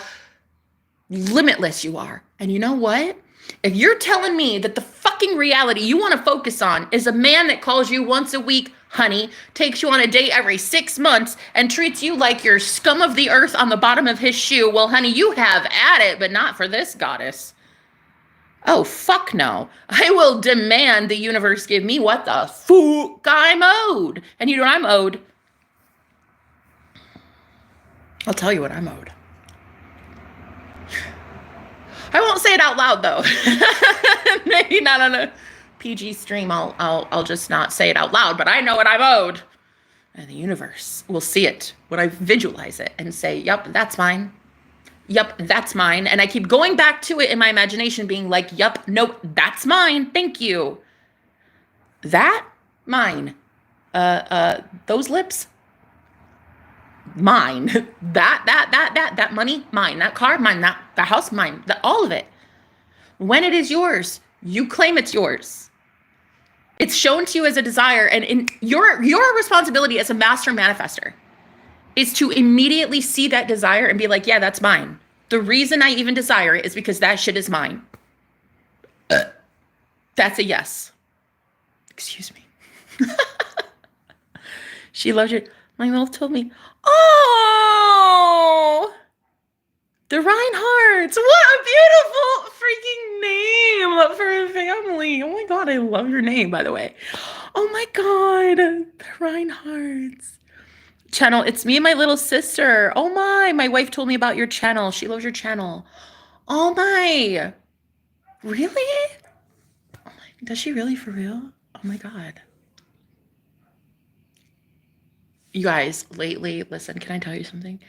limitless you are. And you know what? If you're telling me that the fucking reality you want to focus on is a man that calls you once a week, honey, takes you on a date every 6 months, and treats you like you're scum of the earth on the bottom of his shoe, well, honey, you have at it, but not for this goddess. Oh, fuck no. I will demand the universe give me what the fuck I'm owed. And you know what I'm owed? I'll tell you what I'm owed. I won't say it out loud though. Maybe not on a PG stream. I'll just not say it out loud, but I know what I'm owed. And the universe will see it when I visualize it and say, yep, that's mine. Yep, that's mine. And I keep going back to it in my imagination being like, yep, nope, that's mine. Thank you. That, mine. Those lips, mine. That money, mine. That car, mine. That house, mine. All of it. When it is yours, you claim it's yours. It's shown to you as a desire, and in your responsibility as a master manifester is to immediately see that desire and be like, yeah, that's mine. The reason I even desire it is because that shit is mine. That's a yes. Excuse me. She loves you. My mouth told me, oh, the Reinhardts. What a beautiful freaking name for a family. Oh my God, I love your name, by the way. Oh my God, the Reinhardts. Channel, it's me and my little sister. Oh my wife told me about your channel. She loves your channel. Oh my, really? Oh my, does she really, for real? Oh my God. You guys, lately, listen, can I tell you something?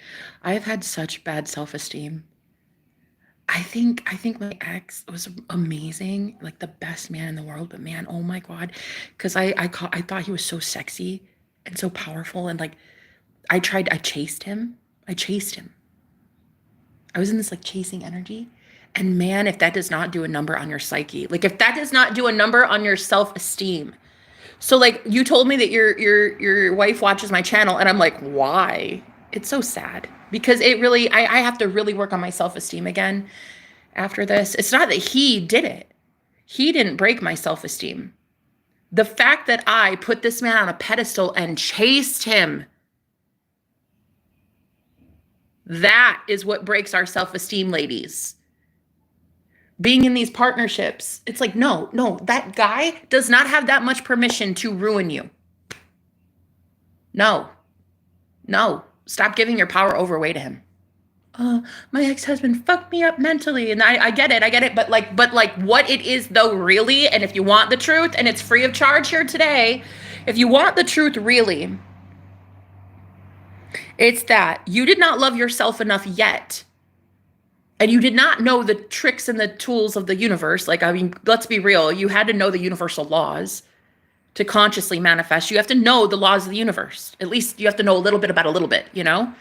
I have had such bad self-esteem. I think my ex was amazing, like the best man in the world, but man, oh my God, because I thought he was so sexy and so powerful, and like I chased him. I was in this like chasing energy. And man, if that does not do a number on your psyche, like if that does not do a number on your self-esteem. So like you told me that your wife watches my channel, and I'm like, why? It's so sad because it really, I have to really work on my self-esteem again after this. It's not that he did it. He didn't break my self-esteem. The fact that I put this man on a pedestal and chased him, that is what breaks our self-esteem, ladies. Being in these partnerships, it's like, no, that guy does not have that much permission to ruin you. No, stop giving your power away to him. My ex-husband fucked me up mentally, and I get it, but like what it is though, really, and if you want the truth, and it's free of charge here today, if you want the truth really, it's that you did not love yourself enough yet. And you did not know the tricks and the tools of the universe. Like, I mean, let's be real. You had to know the universal laws to consciously manifest. You have to know the laws of the universe. At least you have to know a little bit about a little bit, you know?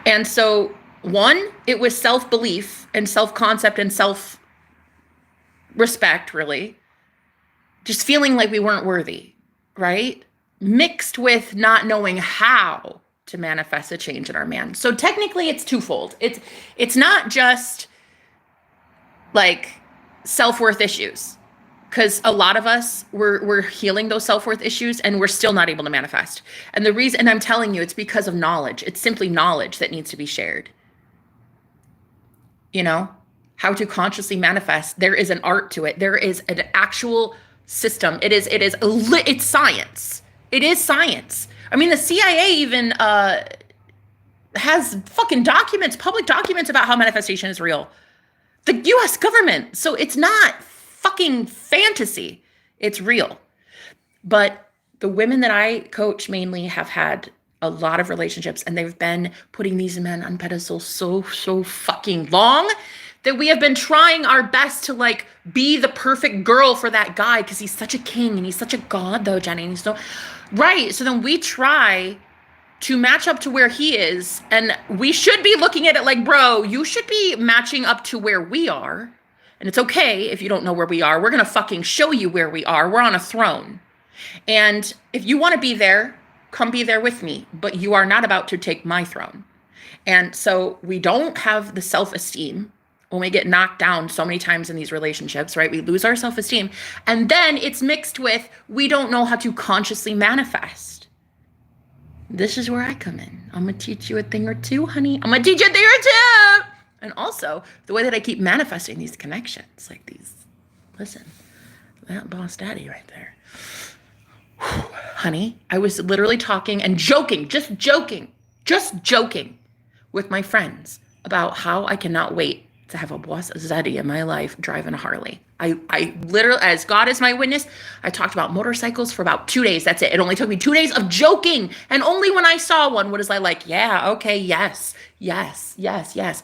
And so, one, it was self-belief and self-concept and self-respect, really. Just feeling like we weren't worthy, right? Mixed with not knowing how to manifest a change in our man. So technically it's twofold. It's not just like self-worth issues, because a lot of us we're healing those self-worth issues and we're still not able to manifest. And the reason, and I'm telling you, it's because of knowledge. It's simply knowledge that needs to be shared. You know, how to consciously manifest. There is an art to it. There is an actual system. It's science. It is science. I mean, the CIA even has fucking documents, public documents about how manifestation is real. The US government. So it's not fucking fantasy. It's real. But the women that I coach mainly have had a lot of relationships, and they've been putting these men on pedestals so fucking long that we have been trying our best to like be the perfect girl for that guy, because he's such a king and he's such a god though, Jenny. And he's so right. So then we try to match up to where he is, and we should be looking at it like, bro, you should be matching up to where we are. And it's okay if you don't know where we are. We're going to fucking show you where we are. We're on a throne. And if you want to be there, come be there with me. But you are not about to take my throne. And so we don't have the self-esteem when we get knocked down so many times in these relationships, right? We lose our self-esteem. And then it's mixed with, we don't know how to consciously manifest. This is where I come in. I'm going to teach you a thing or two, honey. I'm going to teach you a thing or two. And also the way that I keep manifesting these connections, like these, listen, that boss daddy right there. Whew, honey, I was literally talking and joking, just joking with my friends about how I cannot wait to have a boss daddy in my life driving a Harley. I literally, as God is my witness, I talked about motorcycles for about 2 days. That's it. It only took me 2 days of joking. And only when I saw one, what is I like, yeah, okay, yes, yes, yes, yes.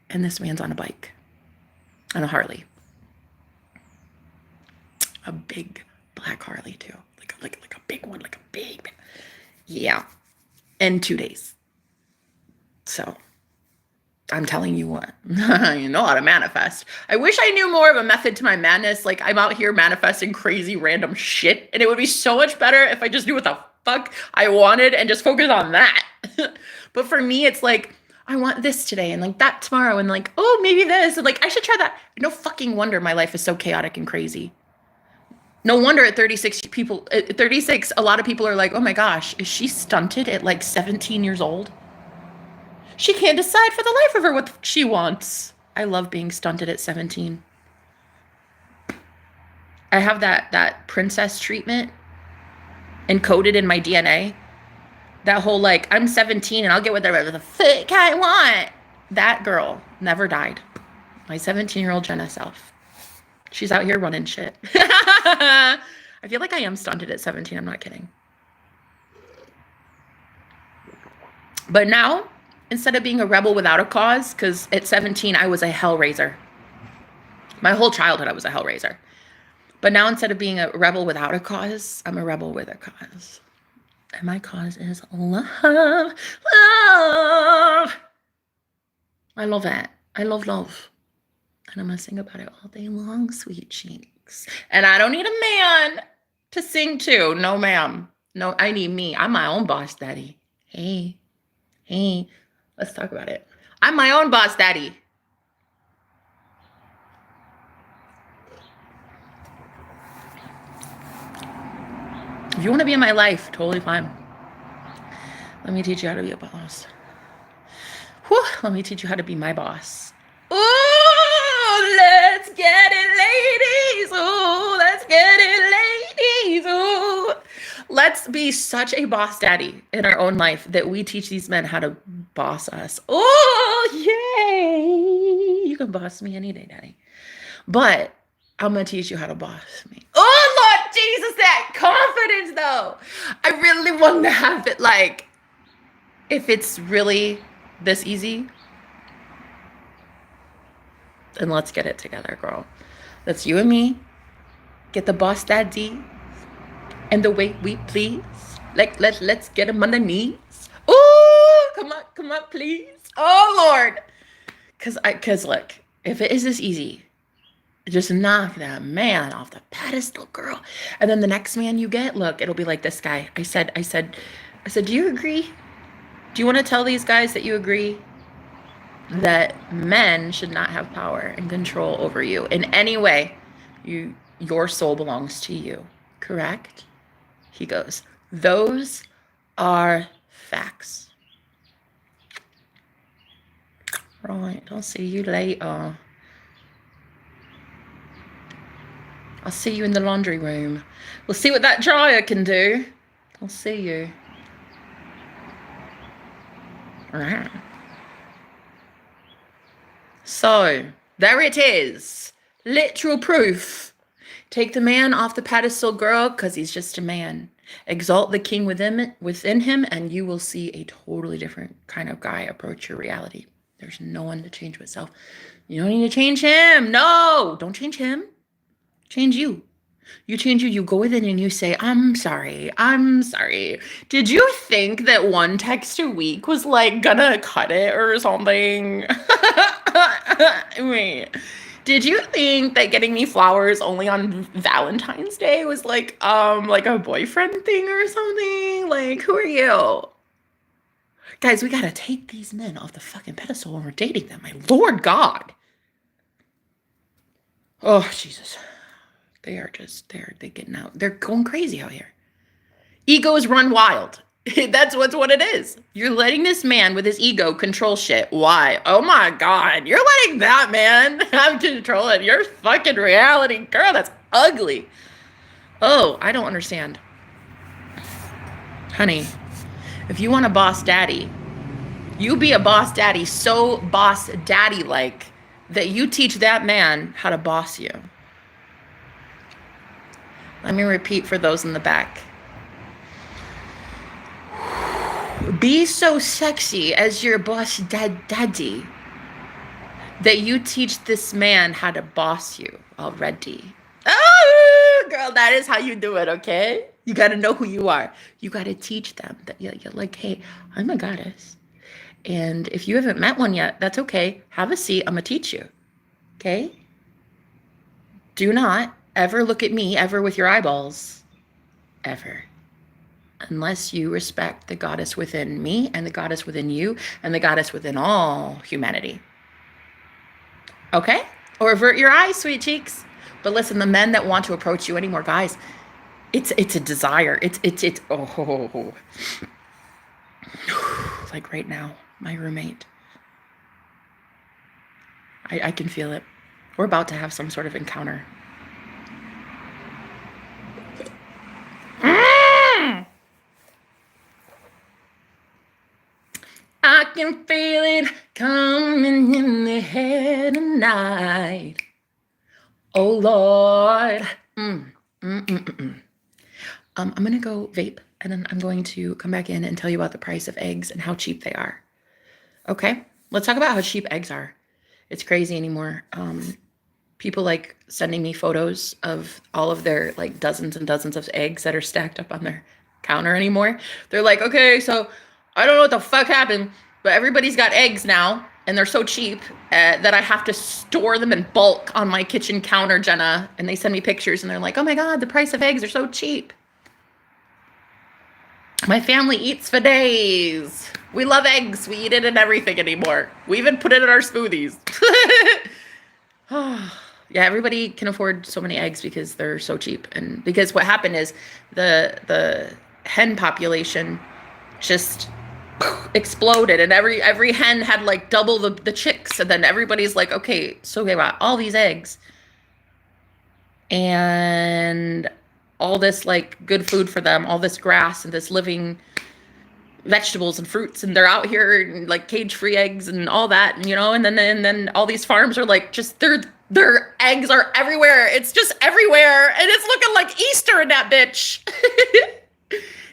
And this man's on a bike, on a Harley. A big black Harley too. Like a big one, like a big. Yeah. In 2 days. So I'm telling you what, you know how to manifest. I wish I knew more of a method to my madness. Like I'm out here manifesting crazy random shit, and it would be so much better if I just knew what the fuck I wanted and just focus on that. But for me, it's like, I want this today and like that tomorrow and like, oh, maybe this. And like, I should try that. No fucking wonder my life is so chaotic and crazy. No wonder at 36 people, at 36, a lot of people are like, oh my gosh, is she stunted at like 17 years old? She can't decide for the life of her what she wants. I love being stunted at 17. I have that princess treatment encoded in my DNA. That whole like, I'm 17 and I'll get whatever the fuck I want. That girl never died. My 17-year-old Jenna self. She's out here running shit. I feel like I am stunted at 17. I'm not kidding. But now, instead of being a rebel without a cause, because at 17, I was a hellraiser. My whole childhood, I was a hellraiser. But now, instead of being a rebel without a cause, I'm a rebel with a cause. And my cause is love. Love. I love that. I love love. And I'm going to sing about it all day long, sweet cheeks. And I don't need a man to sing to. No, ma'am. No, I need me. I'm my own boss daddy. Hey, let's talk about it. I'm my own boss daddy. If you want to be in my life, totally fine. Let me teach you how to be a boss. Whew, let me teach you how to be my boss. Ooh, let's get it, ladies. Ooh, let's get it, ladies. Ooh. Let's be such a boss daddy in our own life that we teach these men how to boss us. Oh, yay. You can boss me any day, daddy. But I'm going to teach you how to boss me. Oh, Lord Jesus, that confidence, though. I really want to have it like, if it's really this easy, then let's get it together, girl. That's you and me. Get the boss daddy and the way we please. Like, let's get him on the knees. Oh, come on, please. Oh, Lord. Because look, if it is this easy, just knock that man off the pedestal, girl. And then the next man you get, look, it'll be like this guy. I said, do you agree? Do you want to tell these guys that you agree that men should not have power and control over you in any way? Your soul belongs to you, correct? He goes, those are facts. Right, I'll see you later. I'll see you in the laundry room. We'll see what that dryer can do. I'll see you. Right. So, there it is. Literal proof. Take the man off the pedestal, girl, because he's just a man. Exalt the king within him, and you will see a totally different kind of guy approach your reality. There's no one to change but self. You don't need to change him. No, don't change him. Change you. You change you. You go within and you say, I'm sorry. Did you think that one text a week was like gonna cut it or something? Wait. Did you think that getting me flowers only on Valentine's Day was like a boyfriend thing or something? Like, who are you? Guys, we gotta take these men off the fucking pedestal when we're dating them. My Lord God. Oh, Jesus. They're getting out. They're going crazy out here. Egos run wild. That's what it is. You're letting this man with his ego control shit. Why? Oh my God. You're letting that man have control of your fucking reality. Girl, that's ugly. Oh, I don't understand. Honey, if you want a boss daddy, you be a boss daddy so boss daddy like that you teach that man how to boss you. Let me repeat for those in the back. Be so sexy as your boss daddy that you teach this man how to boss you already. Oh, girl, that is how you do it, okay? You got to know who you are. You got to teach them that you're like, hey, I'm a goddess. And if you haven't met one yet, that's okay. Have a seat. I'm going to teach you. Okay? Do not ever look at me ever with your eyeballs. Ever. Unless you respect the goddess within me and the goddess within you and the goddess within all humanity. Okay? Or avert your eyes, sweet cheeks. But listen, the men that want to approach you anymore, guys, it's a desire. It's oh. Like right now, my roommate. I can feel it. We're about to have some sort of encounter. I can feel it coming in the head tonight. Oh, Lord. I'm going to go vape, and then I'm going to come back in and tell you about the price of eggs and how cheap they are. Okay? Let's talk about how cheap eggs are. It's crazy anymore. People like sending me photos of all of their like dozens and dozens of eggs that are stacked up on their counter anymore. They're like, okay, so I don't know what the fuck happened, but everybody's got eggs now, and they're so cheap that I have to store them in bulk on my kitchen counter, Jenna. And they send me pictures, and they're like, oh my God, the price of eggs are so cheap. My family eats for days. We love eggs. We eat it in everything anymore. We even put it in our smoothies. Yeah, everybody can afford so many eggs because they're so cheap. And because what happened is the hen population just exploded, and every hen had like double the chicks. And then everybody's like, okay, so we got all these eggs and all this like good food for them, all this grass and this living vegetables and fruits, and they're out here and like cage-free eggs and all that, you know. And then all these farms are like just their eggs are everywhere. It's just everywhere, and it's looking like Easter in that bitch.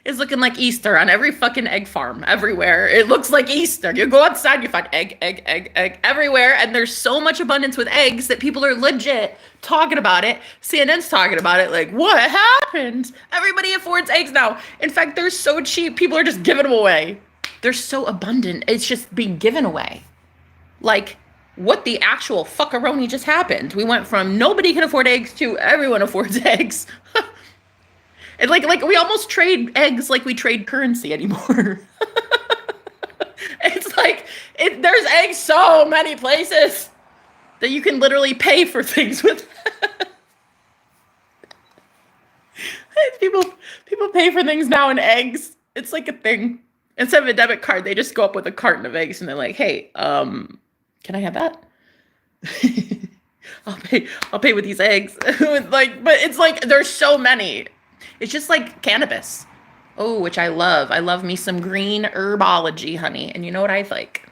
It's looking like Easter on every fucking egg farm everywhere. It looks like Easter. You go outside, you find egg everywhere. And there's so much abundance with eggs that people are legit talking about it. CNN's talking about it. Like, what happened? Everybody affords eggs now. In fact, they're so cheap. People are just giving them away. They're so abundant. It's just being given away. Like, what the actual fuckaroni just happened? We went from nobody can afford eggs to everyone affords eggs. And like we almost trade eggs like we trade currency anymore. It's like there's eggs so many places that you can literally pay for things with. People pay for things now in eggs. It's like a thing. Instead of a debit card, they just go up with a carton of eggs and they're like, hey, can I have that? I'll pay with these eggs. Like, but it's like there's so many. It's just like cannabis. Oh, which I love. I love me some green herbology, honey. And you know what I like?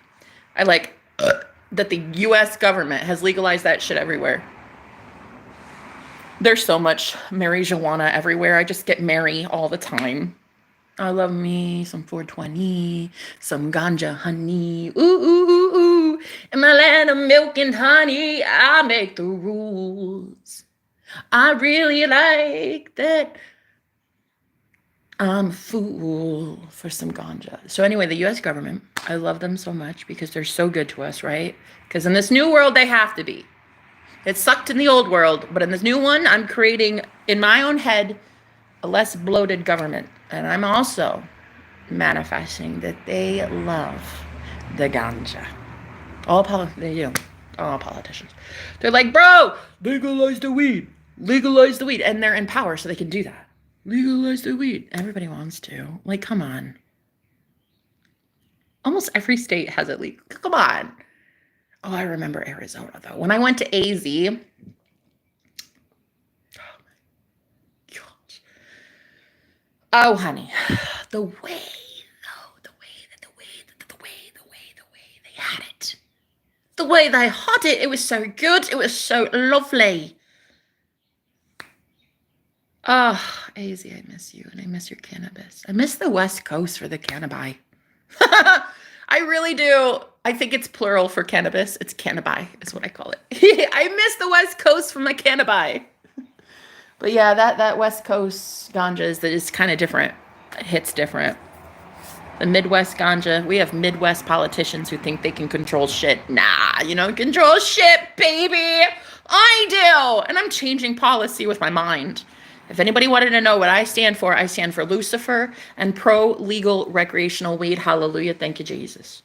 I like that the U.S. government has legalized that shit everywhere. There's so much marijuana everywhere. I just get Mary all the time. I love me some 420, some ganja honey. Ooh, ooh, ooh, ooh. In my land of milk and honey, I make the rules. I really like that. I'm a fool for some ganja. So anyway, the U.S. government, I love them so much because they're so good to us, right? Because in this new world, they have to be. It sucked in the old world, but in this new one, I'm creating, in my own head, a less bloated government. And I'm also manifesting that they love the ganja. They do. All politicians. They're like, bro, legalize the weed. Legalize the weed. And they're in power, so they can do that. Legalize the weed. Everybody wants to. Like, come on. Almost every state has it legal. Come on. Oh, I remember Arizona, though. When I went to AZ, oh my gosh. Oh, honey, the way they had it, the way they had it, it was so good. It was so lovely. Oh, AZ, I miss you, and I miss your cannabis. I miss the West Coast for the cannabi. I really do. I think it's plural for cannabis. It's cannabi is what I call it. I miss the West Coast from the cannabi. But yeah, that West Coast ganja is kind of different. It hits different. The Midwest ganja, we have Midwest politicians who think they can control shit. Nah, you don't control shit, baby. I do. And I'm changing policy with my mind. If anybody wanted to know what I stand for Lucifer and pro-legal recreational weed. Hallelujah. Thank you, Jesus.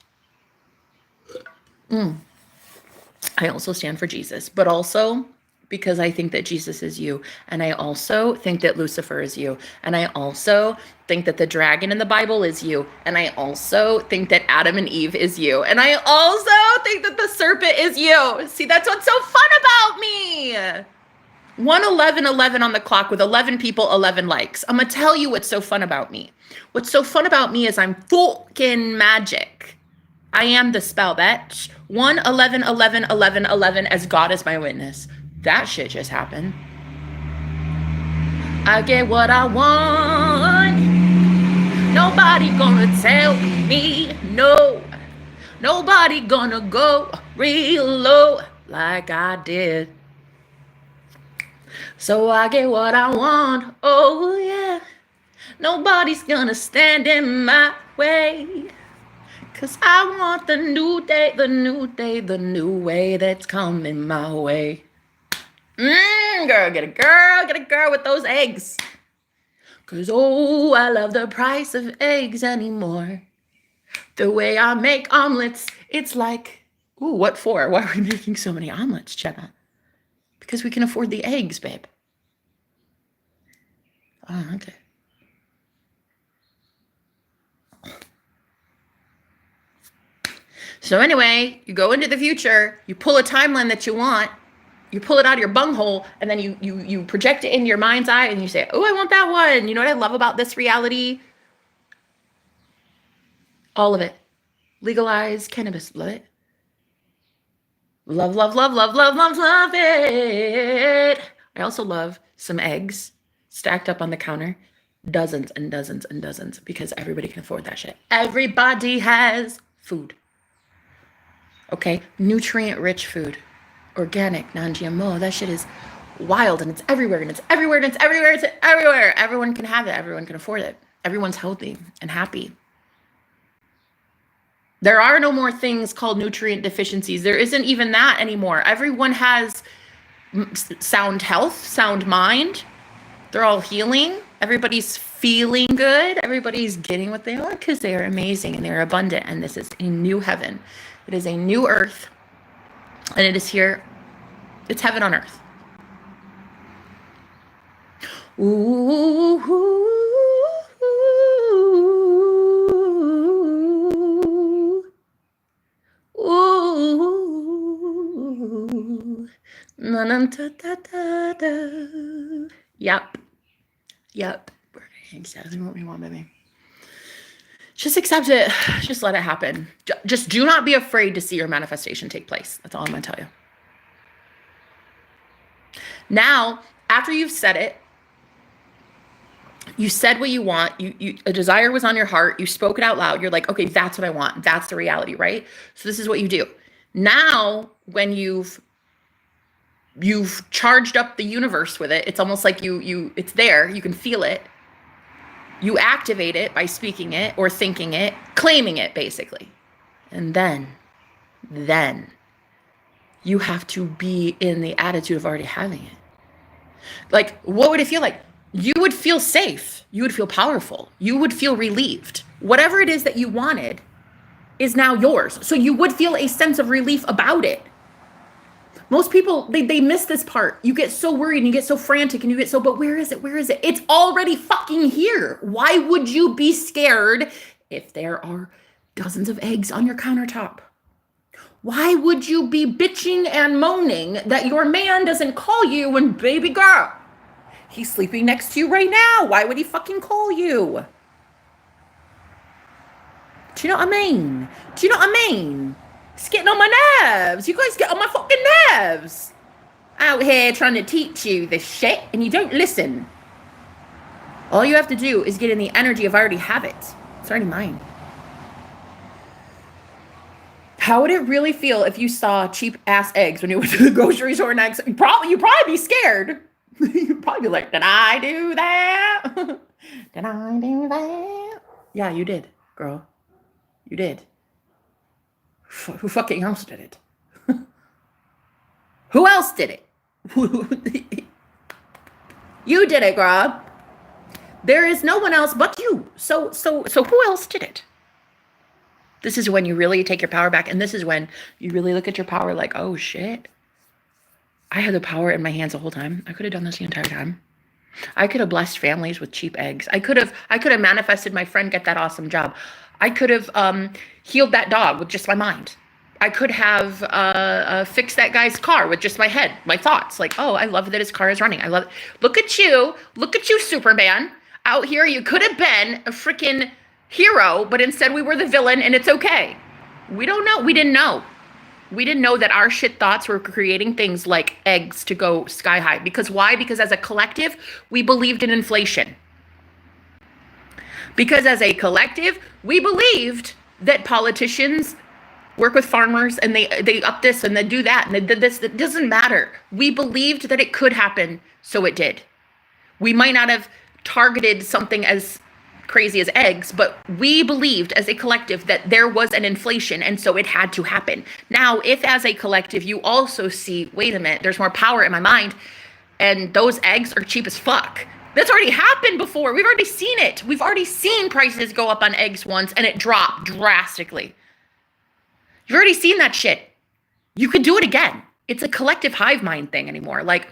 I also stand for Jesus, but also because I think that Jesus is you. And I also think that Lucifer is you. And I also think that the dragon in the Bible is you. And I also think that Adam and Eve is you. And I also think that the serpent is you. See, that's what's so fun about me. 111 on the clock with 11 people, 11 likes. I'm going to tell you what's so fun about me. What's so fun about me is I'm fucking magic. I am the spell, bitch. 111 as God is my witness. That shit just happened. I get what I want. Nobody gonna tell me no. Nobody gonna go real low like I did. So I get what I want, oh yeah. Nobody's gonna stand in my way. 'Cause I want the new day, the new way that's coming my way. Girl, get a girl with those eggs. 'Cause oh, I love the price of eggs anymore. The way I make omelets, it's like, ooh, what for? Why are we making so many omelets, Jenna? Because we can afford the eggs, babe. Oh, okay. So anyway, you go into the future, you pull a timeline that you want, you pull it out of your bunghole, and then you project it into your mind's eye, and you say, oh, I want that one. You know what I love about this reality? All of it. Legalize cannabis. Love it. Love it. I also love some eggs stacked up on the counter. Dozens and dozens and dozens, because everybody can afford that shit. Everybody has food. Okay? Nutrient-rich food. Organic, non-GMO. That shit is wild, and it's everywhere, and it's everywhere, and it's everywhere, it's everywhere. Everyone can have it. Everyone can afford it. Everyone's healthy and happy. There are no more things called nutrient deficiencies. There isn't even that anymore. Everyone has sound health, sound mind. They're all healing. Everybody's feeling good. Everybody's getting what they want because they are amazing and they're abundant. And this is a new heaven. It is a new earth. And it is here. It's heaven on earth. Ooh, ooh, ooh, na, na, da, da, da, da. Yep. We're getting exactly what we want, baby. Just accept it. Just let it happen. Just do not be afraid to see your manifestation take place. That's all I'm going to tell you. Now, after you've said it, you said what you want, a desire was on your heart, you spoke it out loud, you're like, okay, that's what I want. That's the reality, right? So this is what you do. Now, when you've charged up the universe with it, it's almost like it's there, you can feel it. You activate it by speaking it or thinking it, claiming it, basically. And then you have to be in the attitude of already having it. Like, what would it feel like? You would feel safe. You would feel powerful. You would feel relieved. Whatever it is that you wanted is now yours. So you would feel a sense of relief about it. Most people, they miss this part. You get so worried and you get so frantic and you get so, but where is it? Where is it? It's already fucking here. Why would you be scared if there are dozens of eggs on your countertop. Why would you be bitching and moaning that your man doesn't call you when, baby girl, he's sleeping next to you right now? Why would he fucking call you? Do you know what I mean? Do you know what I mean? It's getting on my nerves. You guys get on my fucking nerves. Out here trying to teach you this shit and you don't listen. All you have to do is get in the energy of I already have it. It's already mine. How would it really feel if you saw cheap ass eggs when you went to the grocery store next? You'd probably be scared. You'd probably be like, did I do that? Did I do that? Yeah, you did, girl. You did. Who fucking else did it? Who else did it? You did it, girl. There is no one else but you. So who else did it? This is when you really take your power back. And this is when you really look at your power like, oh shit. I had the power in my hands the whole time. I could have done this the entire time. I could have blessed families with cheap eggs. I could have manifested my friend get that awesome job. I could have healed that dog with just my mind. I could have fixed that guy's car with just my head, my thoughts. Like, oh, I love that his car is running. I love it. Look at you, Superman. Out here, you could have been a freaking hero, but instead we were the villain, and it's okay. We don't know. We didn't know. We didn't know that our shit thoughts were creating things like eggs to go sky high. Because why? Because as a collective, we believed in inflation. Because as a collective, we believed that politicians work with farmers and they up this and they do that and they did this. It doesn't matter. We believed that it could happen, so it did. We might not have targeted something as crazy as eggs, but we believed as a collective that there was an inflation, and so it had to happen. Now, if as a collective you also see, wait a minute, there's more power in my mind, and those eggs are cheap as fuck. That's already happened before. We've already seen it. We've already seen prices go up on eggs once, and it dropped drastically. You've already seen that shit. You could do it again. It's a collective hive mind thing anymore. Like,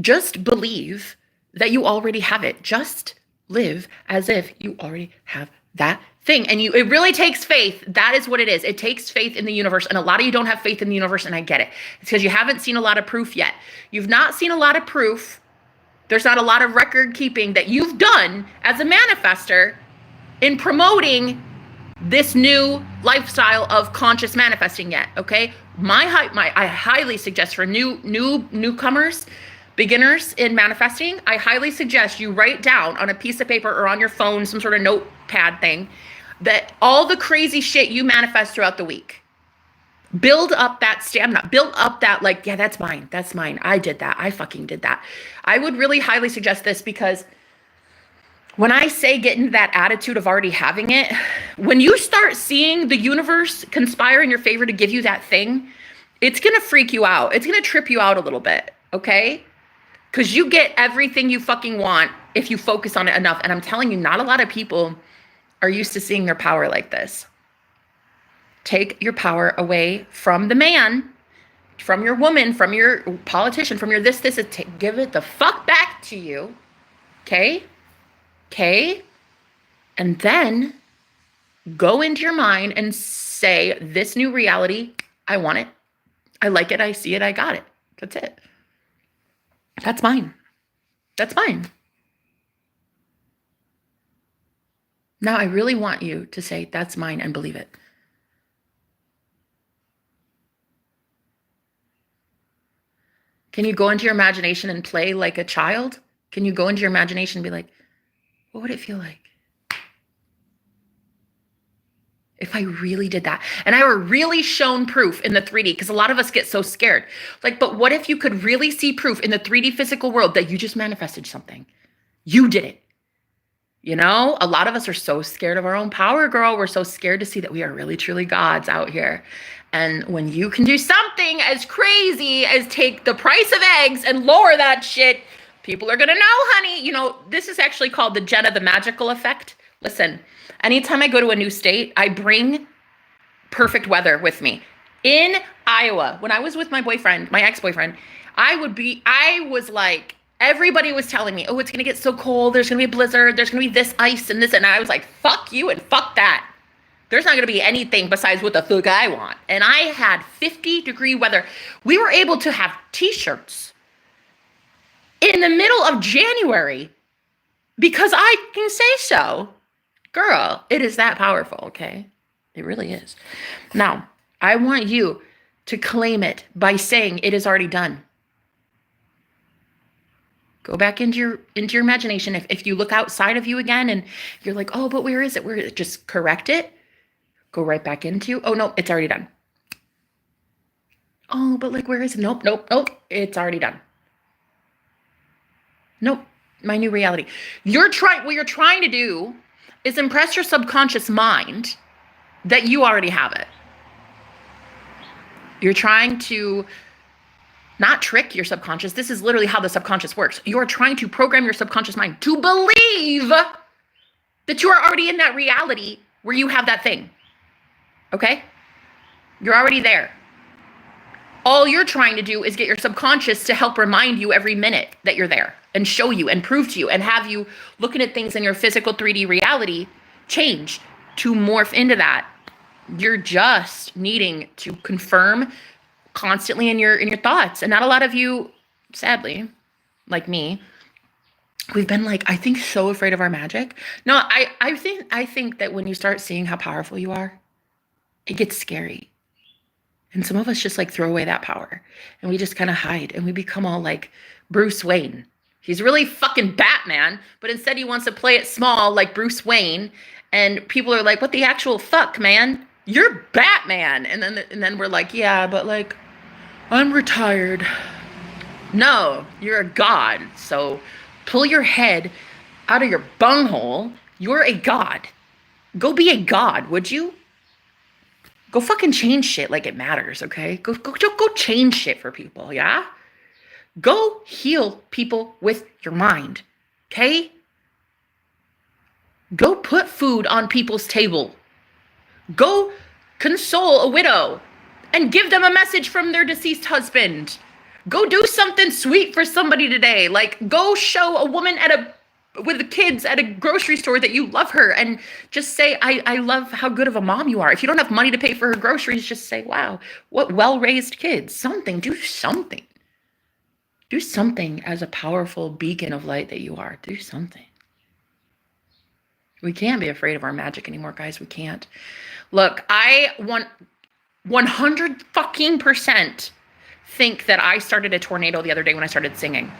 just believe that you already have it. Just live as if you already have that thing. And it really takes faith. That is what it is. It takes faith in the universe. And a lot of you don't have faith in the universe, and I get it. It's because you haven't seen a lot of proof yet. You've not seen a lot of proof. There's not a lot of record keeping that you've done as a manifester in promoting this new lifestyle of conscious manifesting yet, okay? I highly suggest for newcomers, beginners in manifesting, I highly suggest you write down on a piece of paper or on your phone, some sort of notepad thing, that all the crazy shit you manifest throughout the week. Build up that stamina. Build up that, like, yeah, that's mine. That's mine. I did that. I fucking did that. I would really highly suggest this, because when I say get into that attitude of already having it, when you start seeing the universe conspire in your favor to give you that thing, it's going to freak you out. It's going to trip you out a little bit, okay? Because you get everything you fucking want if you focus on it enough. And I'm telling you, not a lot of people are used to seeing their power like this. Take your power away from the man, from your woman, from your politician, from your this, give it the fuck back to you, okay? Okay? And then go into your mind and say, this new reality, I want it. I like it. I see it. I got it. That's it. That's mine. That's mine. Now I really want you to say, that's mine, and believe it. Can you go into your imagination and play like a child? Can you go into your imagination and be like, what would it feel like if I really did that? And I were really shown proof in the 3D, because a lot of us get so scared. Like, but what if you could really see proof in the 3D physical world that you just manifested something? You did it. You know, a lot of us are so scared of our own power, girl. We're so scared to see that we are really, truly gods out here. And when you can do something as crazy as take the price of eggs and lower that shit, people are going to know, honey. You know, this is actually called the Jenna the Magical effect. Listen, anytime I go to a new state, I bring perfect weather with me. In Iowa, when I was with my boyfriend, my ex-boyfriend, I was like, everybody was telling me, oh, it's going to get so cold. There's going to be a blizzard. There's going to be this ice and this. And I was like, fuck you and fuck that. There's not going to be anything besides what the fuck I want. And I had 50-degree weather. We were able to have t-shirts in the middle of January because I can say so. Girl, it is that powerful, okay? It really is. Now, I want you to claim it by saying it is already done. Go back into your imagination. If you look outside of you again and you're like, oh, but where is it? Where is it? Just correct it. Go right back into, oh, no, it's already done. Oh, but like, where is it? Nope, nope, nope. It's already done. Nope, my new reality. What you're trying to do is impress your subconscious mind that you already have it. You're trying to not trick your subconscious. This is literally how the subconscious works. You're trying to program your subconscious mind to believe that you are already in that reality where you have that thing. Okay? You're already there. All you're trying to do is get your subconscious to help remind you every minute that you're there and show you and prove to you and have you looking at things in your physical 3D reality change to morph into that. You're just needing to confirm constantly in your thoughts. And not a lot of you, sadly, like me, we've been like, I think, so afraid of our magic. No, I think that when you start seeing how powerful you are, it gets scary. And some of us just like throw away that power and we just kind of hide and we become all like Bruce Wayne. He's really fucking Batman, but instead he wants to play it small like Bruce Wayne. And people are like, what the actual fuck, man? You're Batman. And then we're like, yeah, but like, I'm retired. No, you're a god. So pull your head out of your bunghole. You're a god. Go be a god, would you? Go fucking change shit like it matters, okay? Go change shit for people, yeah? Go heal people with your mind, okay? Go put food on people's table. Go console a widow and give them a message from their deceased husband. Go do something sweet for somebody today. Like, go show a woman with the kids at a grocery store that you love her and just say, I love how good of a mom you are. If you don't have money to pay for her groceries, just say, wow, what well-raised kids. Something, do something. Do something as a powerful beacon of light that you are. Do something. We can't be afraid of our magic anymore, guys. We can't. Look, I want 100% think that I started a tornado the other day when I started singing.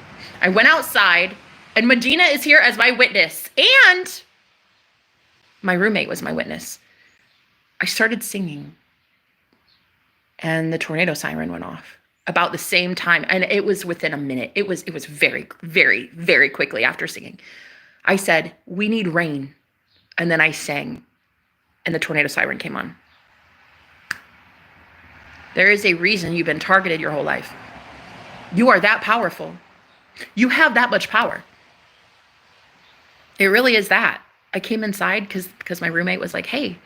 I went outside, and Medina is here as my witness, and my roommate was my witness. I started singing, and the tornado siren went off about the same time, and it was within a minute. It was very, very, very quickly after singing. I said, we need rain, and then I sang, and the tornado siren came on. There is a reason you've been targeted your whole life. You are that powerful. You have that much power. It really is that. I came inside because my roommate was like, hey,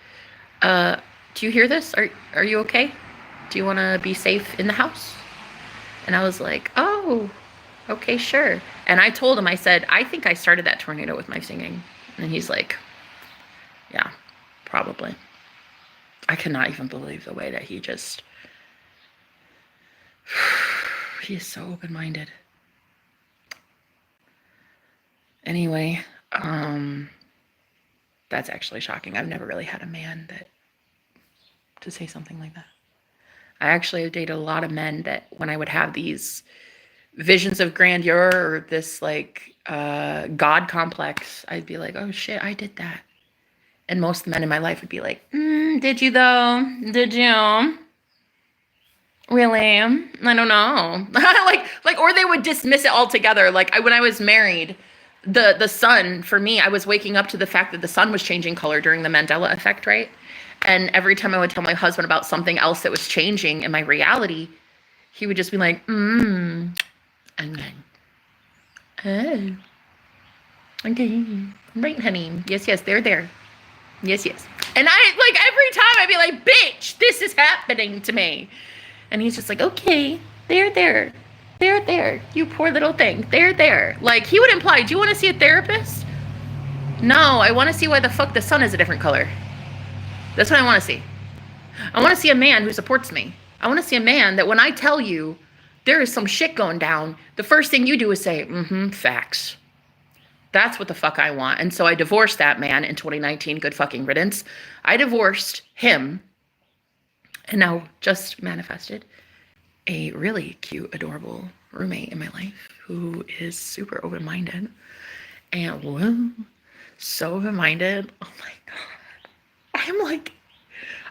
do you hear this? Are you okay? Do you want to be safe in the house? And I was like, oh, okay, sure. And I told him, I said, I think I started that tornado with my singing. And he's like, yeah, probably. I cannot even believe the way that he is so open-minded. Anyway, that's actually shocking. I've never really had a man to say something like that. I actually have dated a lot of men that when I would have these visions of grandeur or this like God complex, I'd be like, oh shit, I did that. And most of the men in my life would be like, did you though? Did you? Really? I don't know. like, or they would dismiss it altogether. Like when I was married, the sun, for me, I was waking up to the fact that the sun was changing color during the Mandela effect, right? And every time I would tell my husband about something else that was changing in my reality, he would just be like, and then, oh, okay, right, honey. Yes, they're there. Yes. And I, like, every time I'd be like, bitch, this is happening to me. And he's just like, okay, they're there. They're there. You poor little thing. They're there. Like, he would imply, do you want to see a therapist? No, I want to see why the fuck the sun is a different color. That's what I want to see. I want to see a man who supports me. I want to see a man that when I tell you there is some shit going down, the first thing you do is say, facts. That's what the fuck I want. And so I divorced that man in 2019. Good fucking riddance. I divorced him and now just manifested a really cute, adorable roommate in my life who is super open-minded. And well, so open-minded. Oh my God. I'm like,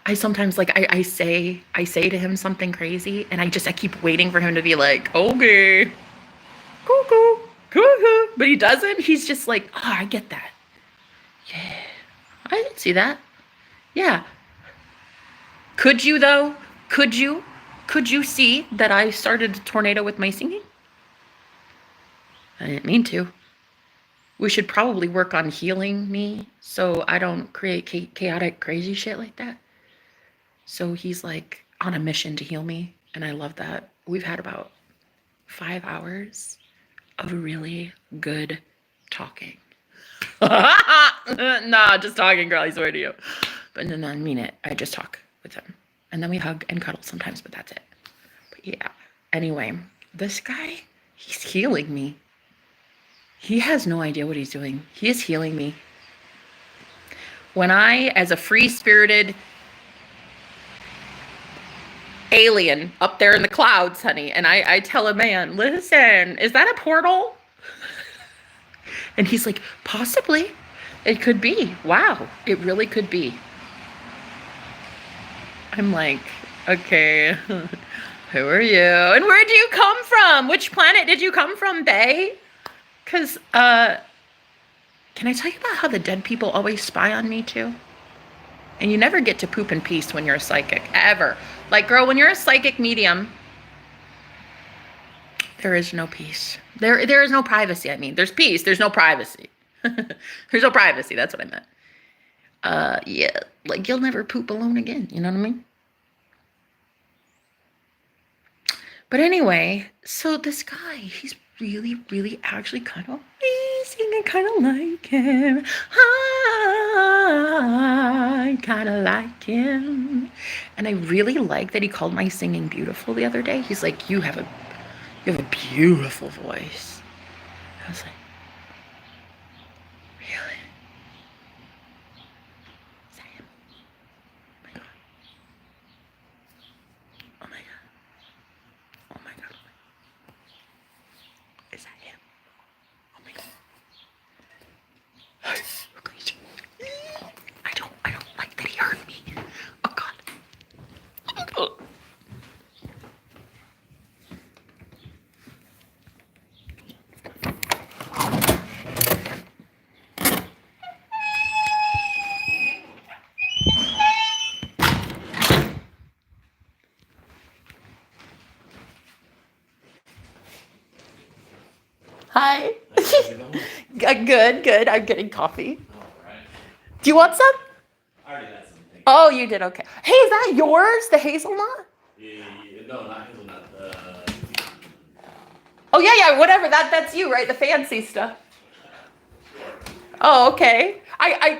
I sometimes like I say to him something crazy and I keep waiting for him to be like, okay, cuckoo, cuckoo. But he doesn't. He's just like, oh, I get that. Yeah. I didn't see that. Yeah. Could you though? Could you see that I started a tornado with my singing? I didn't mean to. We should probably work on healing me so I don't create chaotic, crazy shit like that. So he's like on a mission to heal me. And I love that. We've had about 5 hours of really good talking. Nah, just talking, girl. I swear to you. But then I mean it. I just talk with him. And then we hug and cuddle sometimes, but that's it. But yeah. Anyway, this guy, he's healing me. He has no idea what he's doing. He is healing me. When I, as a free-spirited alien up there in the clouds, honey, and I tell a man, listen, is that a portal? And he's like, possibly. It could be. Wow, it really could be. I'm like, okay, who are you? And where'd you come from? Which planet did you come from, bae? Because, can I tell you about how the dead people always spy on me too? And you never get to poop in peace when you're a psychic, ever. Like, girl, when you're a psychic medium, there is no peace. There is no privacy, I mean. There's peace, there's no privacy. There's no privacy, that's what I meant. Yeah, like, you'll never poop alone again, you know what I mean? But anyway, so this guy, he's really, really actually kind of amazing. I kind of like him. I kind of like him. And I really like that he called my singing beautiful the other day. He's like, you have a beautiful voice. I was like, really? Is that him? Oh my God. Oh my God. Oh my God. Is that him? Oh my God. I don't like that he hurt me. Oh God. Oh. Hi. Good. I'm getting coffee. All right. Do you want some? I already had something. Oh, you did? Okay. Hey, is that yours? The hazelnut? Yeah, no, not hazelnut. Oh, yeah, whatever. That's you, right? The fancy stuff. Oh, okay. I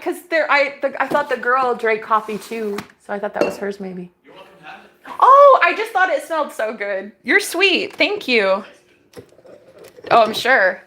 thought the girl drank coffee too, so I thought that was hers maybe. You're welcome to have it. Oh, I just thought it smelled so good. You're sweet. Thank you. Oh, I'm sure.